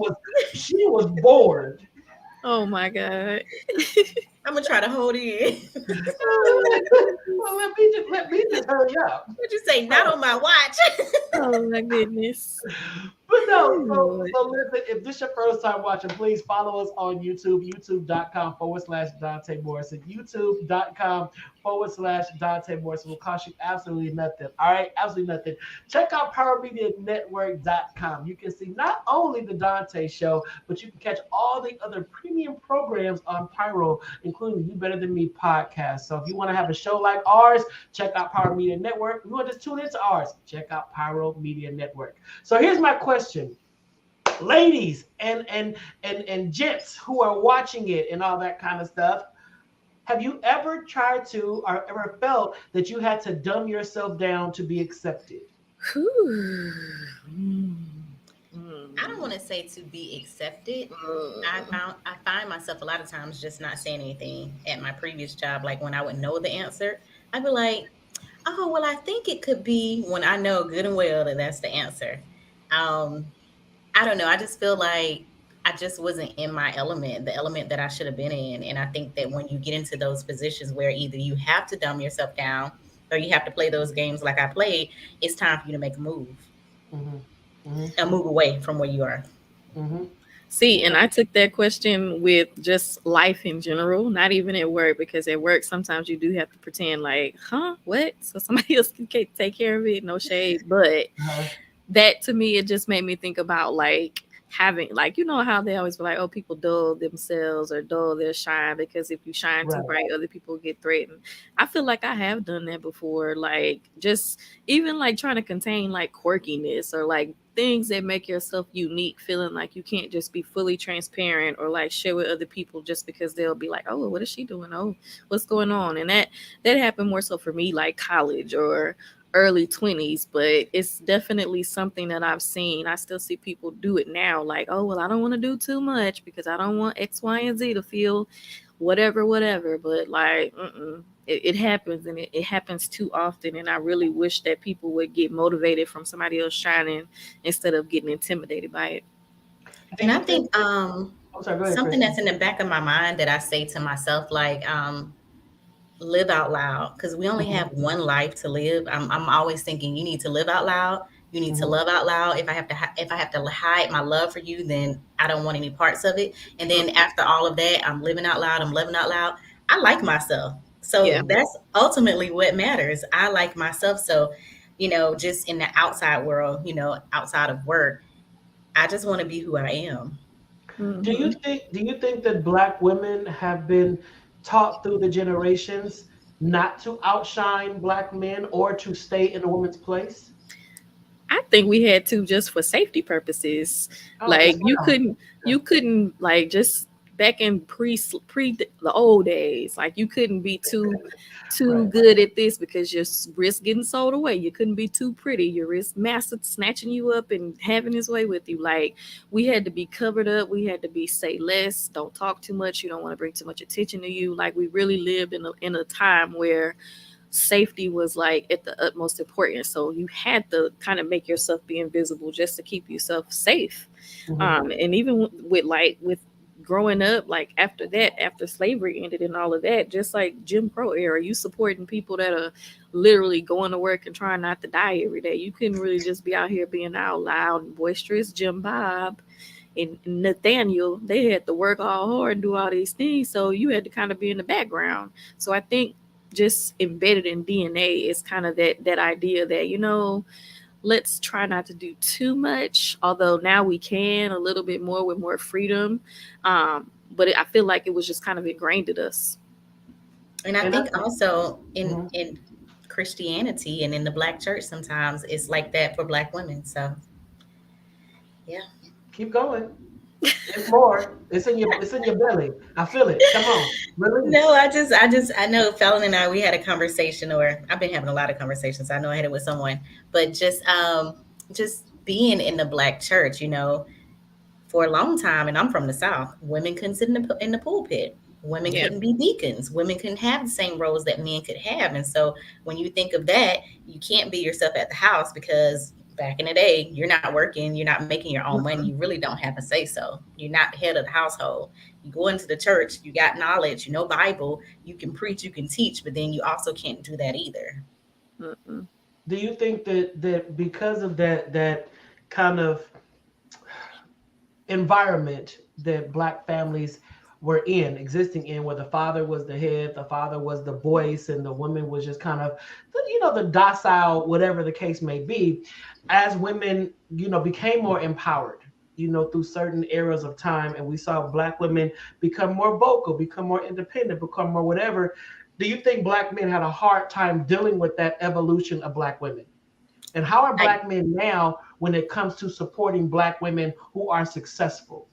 [SPEAKER 4] she was bored.
[SPEAKER 6] Oh my God.
[SPEAKER 7] I'm gonna try to hold in.
[SPEAKER 4] Well, let me just hurry up.
[SPEAKER 7] What'd you say? Not on my watch.
[SPEAKER 6] Oh my goodness.
[SPEAKER 4] But no,
[SPEAKER 6] Lord.
[SPEAKER 4] so listen, if this is your first time watching, please follow us on YouTube, youtube.com/Donta Morrison, youtube.com/Donta Morrison. Will cost you absolutely nothing. All right, absolutely nothing. Check out PowerMediaNetwork.com. You can see not only the Donta Show, but you can catch all the other premium programs on Pyro, including the You Better Than Me podcast. So if you want to have a show like ours, check out Pyro Media Network. If you want to just tune into ours, check out Pyro Media Network. So here's my question. Ladies and gents who are watching it and all that kind of stuff, have you ever tried to or ever felt that you had to dumb yourself down to be accepted?
[SPEAKER 7] I don't want to say to be accepted. I find myself a lot of times just not saying anything at my previous job. Like when I would know the answer, I'd be like, "Oh, well, I think it could be," when I know good and well that that's the answer. I don't know. I just feel like I just wasn't in my element, the element that I should have been in. And I think that when you get into those positions where either you have to dumb yourself down or you have to play those games like I played, it's time for you to make a move and move away from where you are.
[SPEAKER 6] See, and I took that question with just life in general, not even at work, because at work sometimes you do have to pretend like, what? So somebody else can take care of it, no shade. But that to me, it just made me think about like having, like, you know how they always be like, oh, people dull themselves or dull their shine because if you shine too bright, other people get threatened. I feel like I have done that before, like just even like trying to contain like quirkiness or like things that make yourself unique, feeling like you can't just be fully transparent or like share with other people just because they'll be like, oh, what is she doing? Oh, what's going on? And that happened more so for me like college or early 20s, but it's definitely something that I've seen. I still see people do it now, like, oh, well, I don't want to do too much because I don't want X, Y, and Z to feel whatever. But like, it happens, and it happens too often. And I really wish that people would get motivated from somebody else shining instead of getting intimidated by it.
[SPEAKER 7] And I think
[SPEAKER 4] Sorry,
[SPEAKER 7] something that's in the back of my mind that I say to myself, like, live out loud, because we only have one life to live. I'm always thinking you need to live out loud. You need to love out loud. If I have to hide my love for you, then I don't want any parts of it. And then after all of that, I'm living out loud. I'm living out loud. I like myself. So that's ultimately what matters. I like myself. So, just in the outside world, outside of work, I just want to be who I am.
[SPEAKER 4] Do you think that Black women have been taught through the generations not to outshine Black men or to stay in a woman's place?
[SPEAKER 6] I think we had to, just for safety purposes. You couldn't like, just back in pre the old days, like you couldn't be too good at this because your risk getting sold away. You couldn't be too pretty. Your risk master snatching you up and having his way with you. Like we had to be covered up. We had to be say less. Don't talk too much. You don't want to bring too much attention to you. Like we really lived in a time where safety was like at the utmost importance. So you had to kind of make yourself be invisible just to keep yourself safe. And even with growing up, like after slavery ended and all of that, just like Jim Crow era, you supporting people that are literally going to work and trying not to die every day. You couldn't really just be out here being out loud and boisterous. Jim Bob and Nathaniel, they had to work all hard and do all these things. So you had to kind of be in the background. So I think just embedded in DNA is kind of that idea that, let's try not to do too much, although now we can a little bit more with more freedom. But I feel like it was just kind of ingrained in us.
[SPEAKER 7] And I think also
[SPEAKER 4] Mhm.
[SPEAKER 7] in Christianity and in the Black church, sometimes it's like that for Black women. So, yeah.
[SPEAKER 4] Keep going. It's more. It's in your belly. I feel it. Come on. Release.
[SPEAKER 7] No, I know Fallon and I, we had a conversation, or I've been having a lot of conversations. I know I had it with someone, but just being in the Black church, for a long time, and I'm from the South, women couldn't sit in the pulpit. Women couldn't be deacons. Women couldn't have the same roles that men could have. And so when you think of that, you can't be yourself at the house, because back in the day, you're not working, you're not making your own money, you really don't have a say so. You're not the head of the household. You go into the church, you got knowledge, you know Bible, you can preach, you can teach, but then you also can't do that either.
[SPEAKER 6] Mm-mm.
[SPEAKER 4] Do you think that because of that kind of environment that Black families were existing in, where the father was the head, the father was the voice, and the woman was just kind of, the docile, whatever the case may be, as women, became more empowered, through certain eras of time, and we saw Black women become more vocal, become more independent, become more whatever. Do you think Black men had a hard time dealing with that evolution of Black women? And how are Black men now when it comes to supporting Black women who are successful?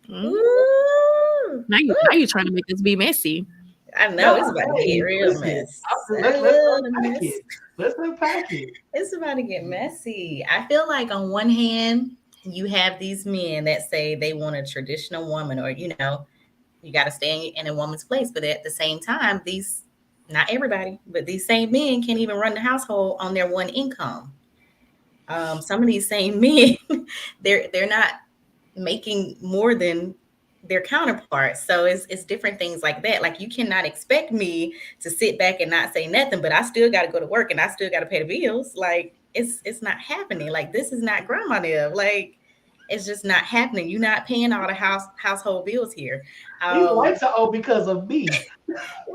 [SPEAKER 7] Ooh.
[SPEAKER 6] Now you're trying to make us be messy.
[SPEAKER 7] I know it's about to get real mess.
[SPEAKER 4] Let's unpack it.
[SPEAKER 7] It's about to get messy. I feel like on one hand, you have these men that say they want a traditional woman, or you got to stay in a woman's place. But at the same time, not everybody, but these same men can't even run the household on their one income. Some of these same men, they're not making more than their counterparts. So it's different things like that. Like, you cannot expect me to sit back and not say nothing, but I still got to go to work and I still got to pay the bills. Like, it's not happening. Like, this is not Grandma Nev. Like, it's just not happening. You're not paying all the household bills here.
[SPEAKER 4] These lights are on because of me.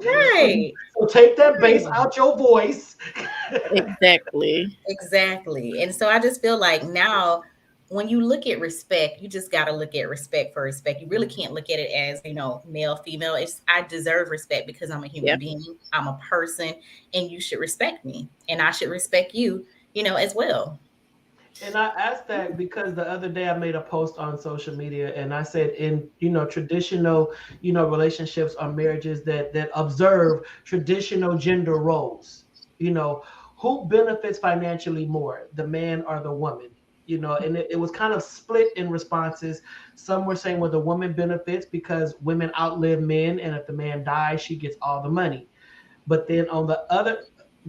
[SPEAKER 7] Right.
[SPEAKER 4] So take that bass out your voice.
[SPEAKER 6] Exactly.
[SPEAKER 7] And so I just feel like now, when you look at respect, you just got to look at respect for respect. You really can't look at it as, male, female. I deserve respect because I'm a human being. I'm a person, and you should respect me, and I should respect you, as well.
[SPEAKER 4] And I asked that because the other day I made a post on social media, and I said, in traditional relationships or marriages that observe traditional gender roles, who benefits financially more, the man or the woman? And it was kind of split in responses. Some were saying, well, the woman benefits because women outlive men, and if the man dies, she gets all the money. But then on the other,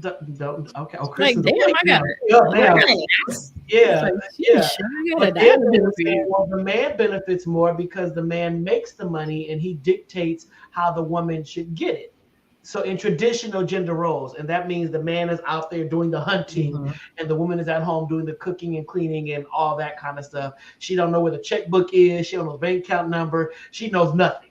[SPEAKER 4] okay, Chris,
[SPEAKER 6] like, damn, I got it.
[SPEAKER 4] Yeah.
[SPEAKER 6] But
[SPEAKER 4] then the man benefits more because the man makes the money and he dictates how the woman should get it. So in traditional gender roles, and that means the man is out there doing the hunting, and the woman is at home doing the cooking and cleaning and all that kind of stuff. She don't know where the checkbook is. She don't know the bank account number. She knows nothing.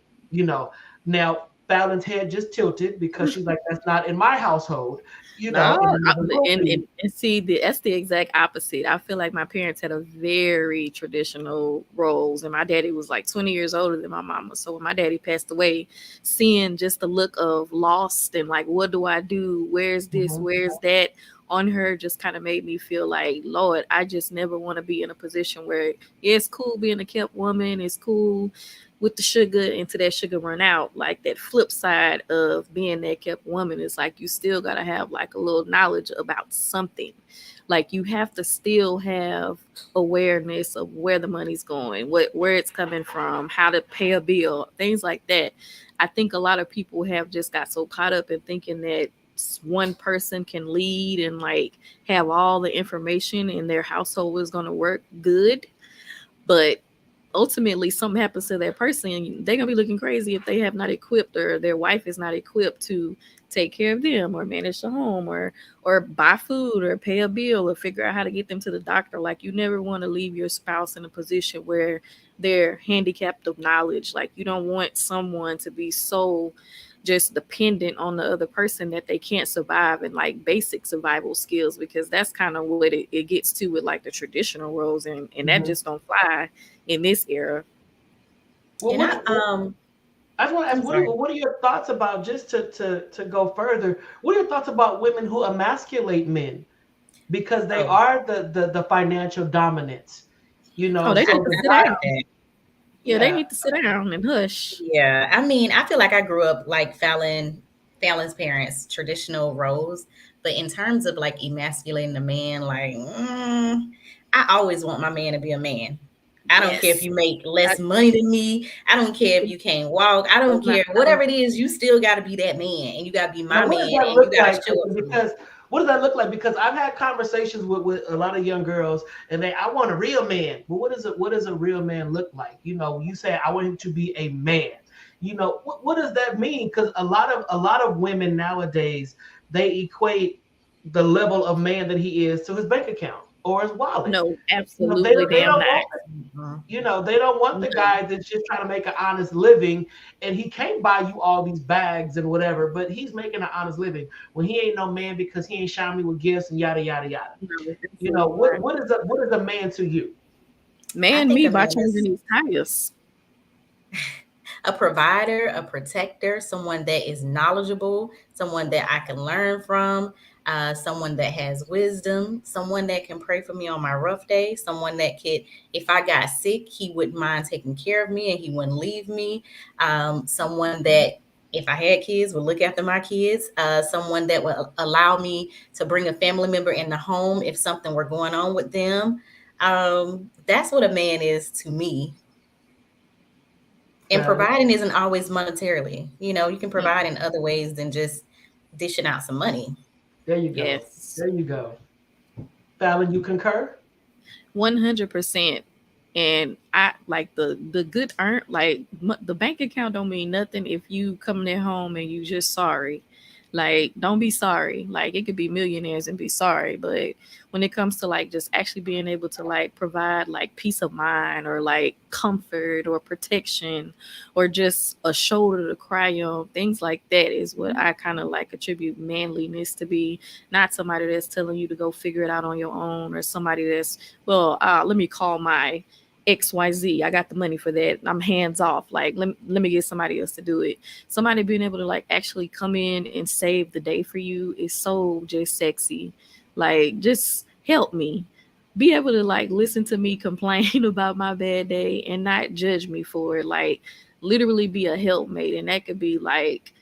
[SPEAKER 4] Now Fallon's head just tilted because she's like, that's not in my household.
[SPEAKER 6] And see, that's the exact opposite. I feel like my parents had a very traditional roles, and my daddy was like 20 years older than my mama. So when my daddy passed away, seeing just the look of lost and like, what do I do? Where's this? Where's that? On her just kind of made me feel like, Lord, I just never want to be in a position where it's cool being a kept woman. It's cool with the sugar until that sugar run out. Like, that flip side of being that kept woman is like, you still got to have like a little knowledge about something. Like, you have to still have awareness of where the money's going, where it's coming from, how to pay a bill, things like that. I think a lot of people have just got so caught up in thinking that one person can lead and like have all the information and their household is going to work good. But ultimately something happens to that person, they're gonna be looking crazy if they have not equipped, or their wife is not equipped to take care of them or manage the home or buy food or pay a bill or figure out how to get them to the doctor. Like, you never want to leave your spouse in a position where they're handicapped of knowledge. Like you don't want someone to be so just dependent on the other person that they can't survive in like basic survival skills, because that's kind of what it gets to with like the traditional roles, and that just don't fly in this era.
[SPEAKER 4] Well,
[SPEAKER 7] And
[SPEAKER 4] I just want to ask, what are your thoughts about, just to go further, what are your thoughts about women who emasculate men because they are the financial dominants? You know,
[SPEAKER 6] They
[SPEAKER 4] so
[SPEAKER 6] need to sit down. They need to sit down and hush.
[SPEAKER 7] Yeah, I mean, I feel like I grew up like Fallon's parents, traditional roles. But in terms of like emasculating a man, like I always want my man to be a man. I don't care if you make less money than me. I don't care if you can't walk. I don't care. Whatever it is, you still got to be that man, and you got to be my man, and you got to show up.
[SPEAKER 4] Because what does that look like? Because I've had conversations with a lot of young girls, and I want a real man. But what does a real man look like? You know, you say I want him to be a man. You know, what does that mean? Because a lot of women nowadays, they equate the level of man that he is to his bank account or his wallet.
[SPEAKER 6] No, absolutely,
[SPEAKER 4] they don't they don't want the guy that's just trying to make an honest living, and he can't buy you all these bags and whatever, but he's making an honest living when he ain't no man because he ain't showering me with gifts and yada yada yada. You know, what is a man to you?
[SPEAKER 6] Man, me by changing these tires.
[SPEAKER 7] A provider, a protector, someone that is knowledgeable, someone that I can learn from, someone that has wisdom, someone that can pray for me on my rough day, someone that could, if I got sick, he wouldn't mind taking care of me and he wouldn't leave me. Someone that, if I had kids, would look after my kids. Someone that would allow me to bring a family member in the home if something were going on with them. That's what a man is to me. And providing isn't always monetarily. You know, you can provide in other ways than just dishing out some money.
[SPEAKER 4] There you go. Yes. There you go. Fallon, you concur?
[SPEAKER 6] 100%. And I like the good earn, like the bank account don't mean nothing if you coming at home and you just sorry. Like, don't be sorry. Like, it could be millionaires and be sorry, but when it comes to like just actually being able to like provide like peace of mind or like comfort or protection or just a shoulder to cry on, things like that is what I kind of like attribute manliness to be. Not somebody that's telling you to go figure it out on your own, or somebody that's, well, let me call my XYZ. I got the money for that. I'm hands off. Like, let me get somebody else to do it. Somebody being able to like actually come in and save the day for you is so just sexy. Like, just help me. Be able to like listen to me complain about my bad day and not judge me for it. Like, literally be a helpmate. And that could be like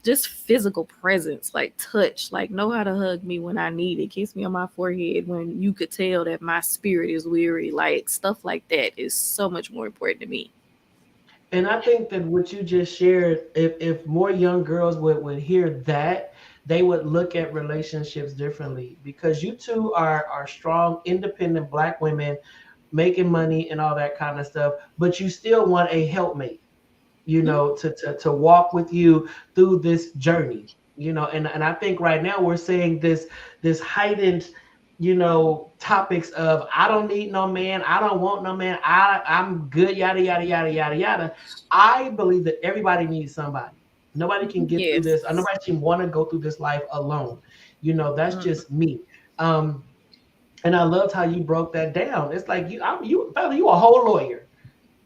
[SPEAKER 6] just physical presence, like touch, like know how to hug me when I need it, kiss me on my forehead when you could tell that my spirit is weary. Like, stuff like that is so much more important to me.
[SPEAKER 4] And I think that what you just shared, if more young girls would hear that, they would look at relationships differently, because you two are strong, independent Black women making money and all that kind of stuff, but you still want a helpmate, you know, to walk with you through this journey, you know. And I think right now we're seeing this heightened, you know, topics of I don't need no man, I don't want no man, I'm good, yada yada yada yada yada. I believe that everybody needs somebody. Nobody can get through this. Nobody can want to go through this life alone. You know, that's just me. And I loved how you broke that down. It's like you a whole lawyer,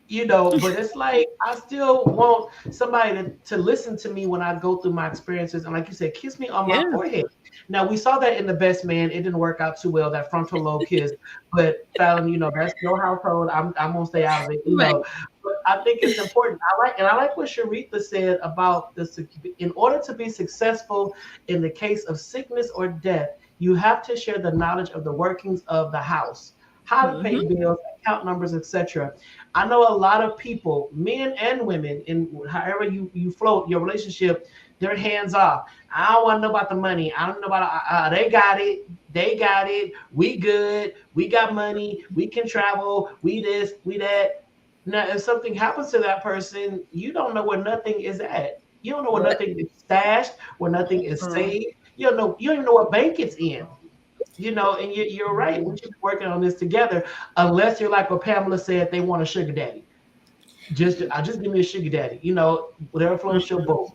[SPEAKER 4] you know, but it's like I still want somebody to listen to me when I go through my experiences. And like you said, kiss me on my forehead. Now, we saw that in The Best Man. It didn't work out too well, that frontal lobe kiss. But Fallon, you know, that's your household. I'm gonna stay out of it, you know. But I think it's important. I like what Sharitha said about this. In order to be successful in the case of sickness or death, you have to share the knowledge of the workings of the house, how to pay bills, account numbers, etc. I know a lot of people, men and women, in however you float your relationship, they're hands off. I don't want to know about the money. I don't know about they got it. We good. We got money. We can travel. We this, we that. Now, if something happens to that person, you don't know where nothing is at. You don't know where nothing is stashed, where nothing is saved. You don't even know what bank it's in. You know, and you're right. We should be working on this together, unless you're like what Pamela said, they want a sugar daddy. just give me a sugar daddy. You know, whatever floats your boat.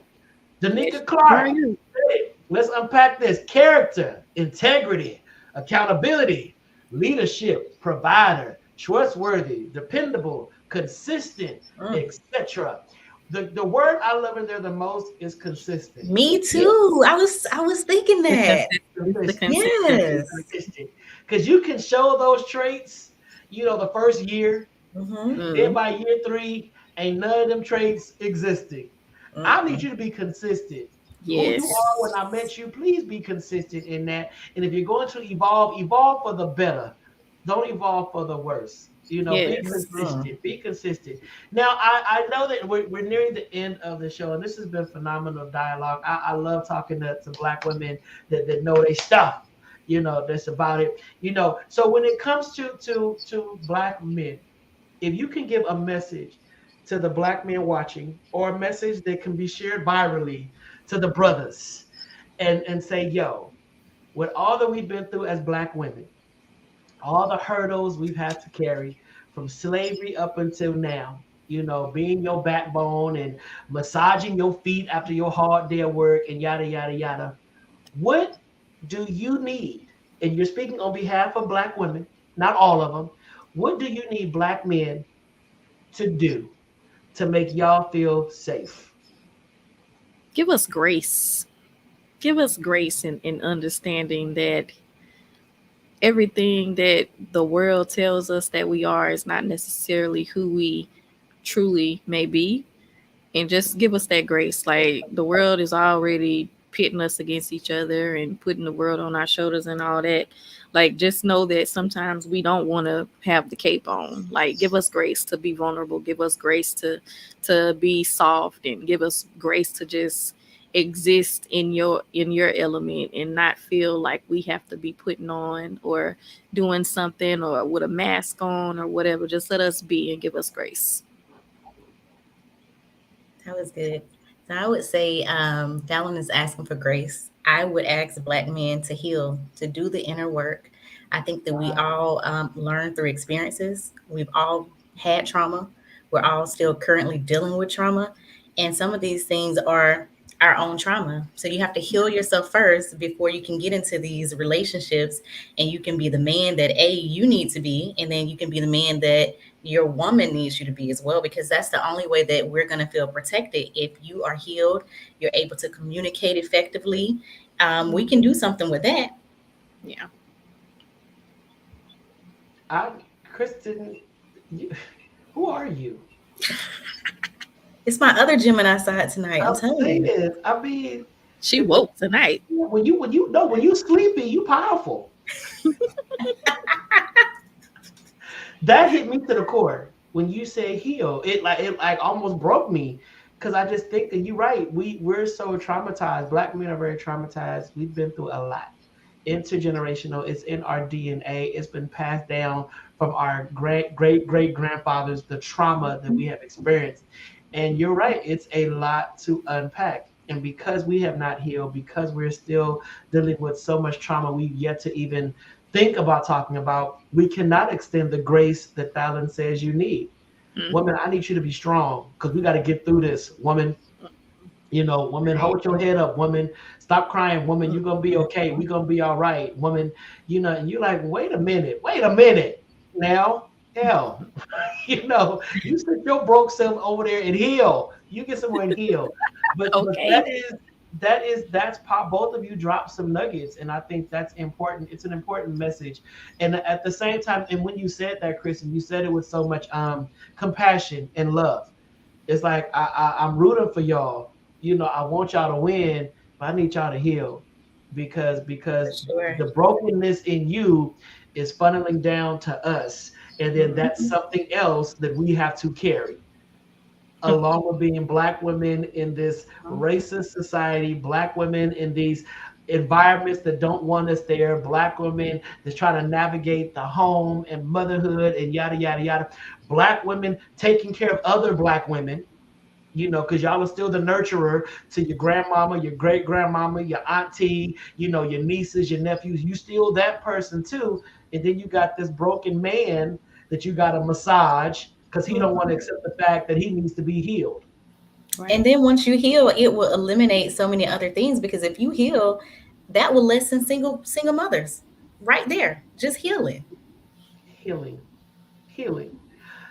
[SPEAKER 4] Danica
[SPEAKER 6] How
[SPEAKER 4] Clark.
[SPEAKER 6] are you?
[SPEAKER 4] Hey, let's unpack this. Character, integrity, accountability, leadership, provider, trustworthy, dependable, consistent, etc. The word I love in there the most is consistent.
[SPEAKER 7] Me too. I was thinking that.
[SPEAKER 6] The
[SPEAKER 7] Yes.
[SPEAKER 4] Consistent. Because you can show those traits, you know, the first year,
[SPEAKER 7] Mm-hmm.
[SPEAKER 4] then by year 3, ain't none of them traits existing. I need you to be consistent. Who
[SPEAKER 6] Yes.
[SPEAKER 4] you are when I met you, please be consistent in that. And if you're going to evolve for the better. Don't evolve for the worse. You know, be
[SPEAKER 6] Yes.
[SPEAKER 4] consistent. Be consistent. Now, I know that we're nearing the end of the show, and this has been phenomenal dialogue. I love talking to Black women that know their stuff. You know, that's about it. You know, so when it comes to Black men, if you can give a message to the Black men watching, or a message that can be shared virally to the brothers, and say, yo, with all that we've been through as Black women, all the hurdles we've had to carry from slavery up until now, you know, being your backbone and massaging your feet after your hard day of work and yada, yada, yada. What do you need? And you're speaking on behalf of Black women, not all of them. What do you need Black men to do to make y'all feel safe?
[SPEAKER 6] Give us grace. Give us grace in understanding that everything that the world tells us that we are is not necessarily who we truly may be. And just give us that grace. Like, the world is already pitting us against each other and putting the world on our shoulders and all that. Like, just know that sometimes we don't want to have the cape on. Like, give us grace to be vulnerable. Give us grace to be soft, and give us grace to just exist in your element and not feel like we have to be putting on or doing something or with a mask on or whatever. Just let us be and give us grace.
[SPEAKER 7] That was good. So I would say Fallon is asking for grace. I would ask Black men to heal, to do the inner work. I think that we all learn through experiences. We've all had trauma. We're all still currently dealing with trauma. And some of these things are our own trauma. So you have to heal yourself first before you can get into these relationships, and you can be the man that you need to be, and then you can be the man that your woman needs you to be as well, because that's the only way that we're going to feel protected. If you are healed, you're able to communicate effectively. We can do something with that.
[SPEAKER 6] Yeah.
[SPEAKER 4] Kristen, who are you?
[SPEAKER 7] It's my other Gemini side tonight. I'm telling you.
[SPEAKER 4] I mean,
[SPEAKER 6] She woke tonight.
[SPEAKER 4] when you sleepy, you powerful. That hit me to the core when you say heal. It almost broke me, because I just think that you're right. We're so traumatized. Black men are very traumatized. We've been through a lot. Intergenerational. It's in our DNA. It's been passed down from our great grandfathers, the trauma that we have experienced. And you're right, it's a lot to unpack. And because we have not healed, because we're still dealing with so much trauma we've yet to even think about talking about, we cannot extend the grace that Fallon says you need. Mm-hmm. Woman, I need you to be strong, because we got to get through this. Woman, woman, hold your head up. Woman, stop crying. Woman, you're going to be okay. We're going to be all right. Woman, and you're like, wait a minute. Now, hell, you sit your broke self over there and heal. You get somewhere and heal. But,
[SPEAKER 6] okay.
[SPEAKER 4] but that's pop. Both of you dropped some nuggets, and I think that's important. It's an important message. And at the same time, and when you said that, Kristen, you said it with so much compassion and love. It's like I'm rooting for y'all. I want y'all to win, but I need y'all to heal, because the brokenness in you is funneling down to us. And then that's something else that we have to carry, along with being Black women in this racist society, Black women in these environments that don't want us there, Black women that's trying to navigate the home and motherhood and yada, yada, yada. Black women taking care of other Black women, because y'all are still the nurturer to your grandmama, your great grandmama, your auntie, your nieces, your nephews. You still that person too. And then you got this broken man that you got to massage, because he don't want to accept the fact that he needs to be healed.
[SPEAKER 6] Right.
[SPEAKER 7] And then once you heal, it will eliminate so many other things, because if you heal, that will lessen single mothers right there. Just healing.
[SPEAKER 4] Healing.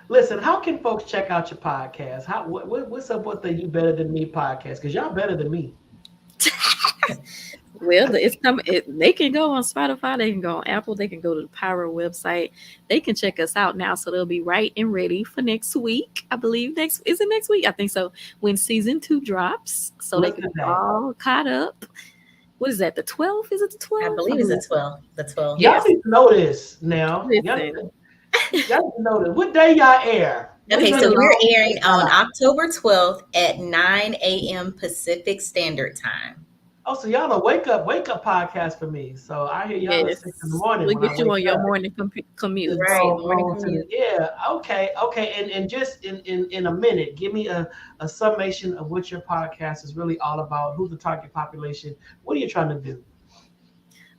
[SPEAKER 4] Listen, how can folks check out your podcast? What's up with the You Better Than Me podcast? Because y'all better than me.
[SPEAKER 6] Well, they can go on Spotify, they can go on Apple, they can go to the Pyro website. They can check us out now, so they'll be right and ready for next week. I believe next week? I think so. When season 2 drops, so
[SPEAKER 4] Look
[SPEAKER 6] they can
[SPEAKER 4] at
[SPEAKER 6] be
[SPEAKER 4] that.
[SPEAKER 6] all caught up. What is that? The 12th? Is it the 12th?
[SPEAKER 7] I believe it's the 12th. The 12th.
[SPEAKER 4] Y'all need to know this now. Y'all need
[SPEAKER 6] Listen.
[SPEAKER 4] to know this. What day y'all air?
[SPEAKER 7] Okay,
[SPEAKER 4] What
[SPEAKER 7] so
[SPEAKER 4] day
[SPEAKER 7] we're
[SPEAKER 4] y'all
[SPEAKER 7] airing
[SPEAKER 4] air?
[SPEAKER 7] on October 12th at 9 a.m. Pacific Standard Time.
[SPEAKER 4] Oh, so y'all a wake up podcast for me. So I hear y'all at 6 in the morning.
[SPEAKER 6] We'll
[SPEAKER 4] when
[SPEAKER 6] get
[SPEAKER 4] I
[SPEAKER 6] you
[SPEAKER 4] wake
[SPEAKER 6] on your
[SPEAKER 4] up.
[SPEAKER 6] morning commute.
[SPEAKER 4] Just
[SPEAKER 7] Right,
[SPEAKER 4] go
[SPEAKER 7] morning
[SPEAKER 4] on to
[SPEAKER 7] commute.
[SPEAKER 4] yeah, okay. And just in a minute, give me a summation of what your podcast is really all about. Who's the target population? What are you trying to do?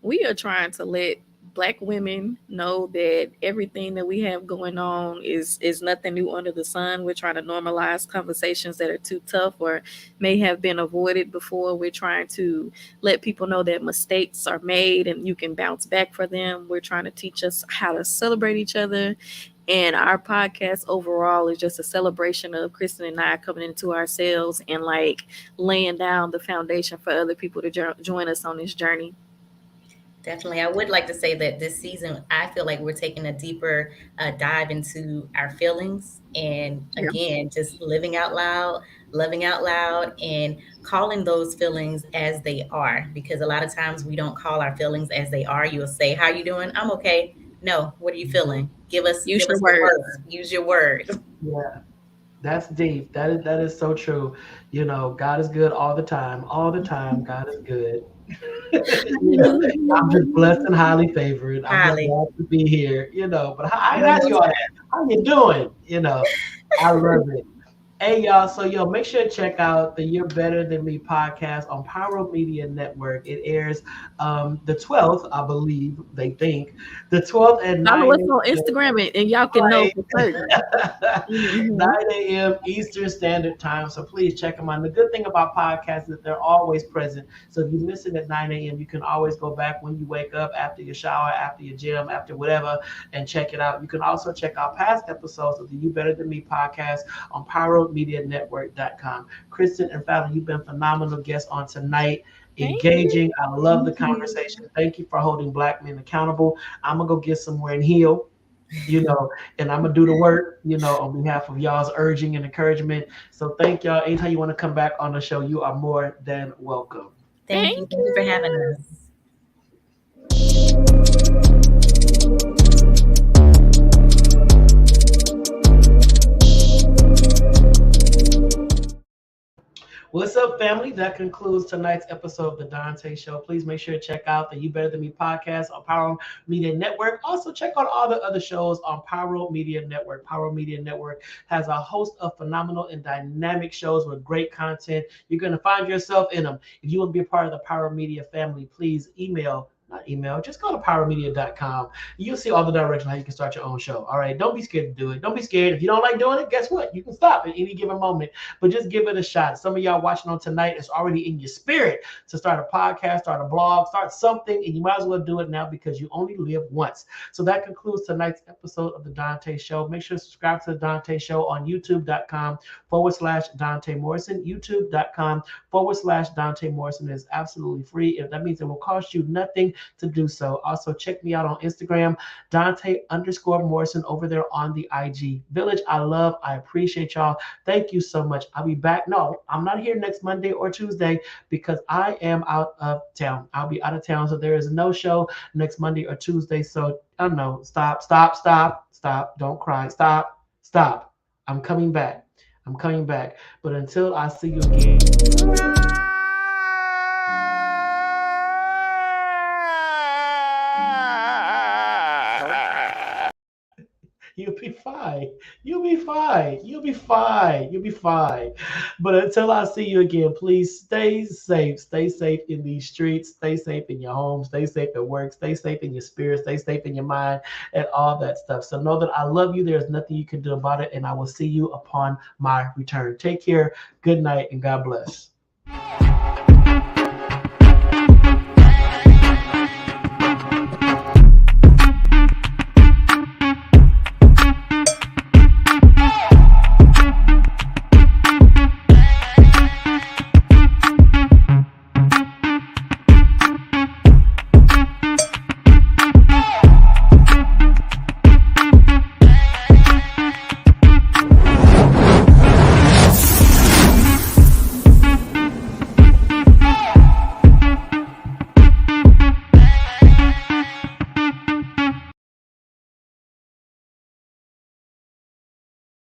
[SPEAKER 6] We are trying to let Black women know that everything that we have going on is nothing new under the sun. We're trying to normalize conversations that are too tough or may have been avoided before. We're trying to let people know that mistakes are made and you can bounce back for them. We're trying to teach us how to celebrate each other. And our podcast overall is just a celebration of Kristen and I coming into ourselves and like laying down the foundation for other people to join us on this journey.
[SPEAKER 7] Definitely. I would like to say that this season, I feel like we're taking a deeper dive into our feelings. And again, just living out loud, loving out loud, and calling those feelings as they are. Because a lot of times we don't call our feelings as they are. You'll say, "How you doing?" "I'm okay." "No, what are you feeling?" Use your words. Use your word.
[SPEAKER 4] Yeah, that's deep. That is so true. You know, God is good all the time. All the time, God is good. I'm just blessed and highly favored. I'm just glad to be here, but I ain't ask you all that. How you doing? I love it. Hey y'all, so make sure to check out the You're Better Than Me podcast on Pyro Media Network. It airs the 12th, I believe, they think. The 12th at 9
[SPEAKER 6] Follow us on Instagram and y'all can know for certain.
[SPEAKER 4] 9 a.m. Eastern Standard Time. So please check them out. And the good thing about podcasts is that they're always present. So if you miss it at 9 a.m., you can always go back when you wake up, after your shower, after your gym, after whatever, and check it out. You can also check out past episodes of the You Better Than Me podcast on pyromedianetwork.com. Kristen and Fallon, you've been phenomenal guests on tonight. Engaging. I love the conversation. Thank you for holding Black men accountable. I'm going to go get somewhere and heal. And I'm going to do the work, on behalf of y'all's urging and encouragement. So thank y'all. Anytime you want to come back on the show, you are more than welcome.
[SPEAKER 7] Thank you. Thank you for having us.
[SPEAKER 4] What's up, family? That concludes tonight's episode of the Donta Show. Please make sure to check out the You Better Than Me podcast on Pyro Media Network. Also, check out all the other shows on Pyro Media Network. Pyro Media Network has a host of phenomenal and dynamic shows with great content. You're going to find yourself in them. If you want to be a part of the Pyro Media family, please just go to pyromedia.com. You'll see all the directions how you can start your own show. All right, don't be scared to do it. Don't be scared. If you don't like doing it, guess what? You can stop at any given moment, but just give it a shot. Some of y'all watching on tonight, it's already in your spirit to start a podcast, start a blog, start something, and you might as well do it now because you only live once. So that concludes tonight's episode of the Donta Show. Make sure to subscribe to the Donta Show on youtube.com/Donta Morrison. youtube.com/Donta Morrison is absolutely free. If that means it will cost you nothing to do so. Also, check me out on Instagram, Donta_Morrison over there on the IG Village. I appreciate y'all. Thank you so much. I'll be back. No, I'm not here next Monday or Tuesday because I am out of town. I'll be out of town, so there is no show next Monday or Tuesday. So I don't know. Stop. Don't cry. Stop. I'm coming back. But until I see you again. You'll be fine. fine. You'll be fine. You'll be fine. You'll be fine. But until I see you again, please stay safe. Stay safe in these streets. Stay safe in your home. Stay safe at work. Stay safe in your spirit. Stay safe in your mind and all that stuff. So know that I love you. There's nothing you can do about it. And I will see you upon my return. Take care. Good night and God bless.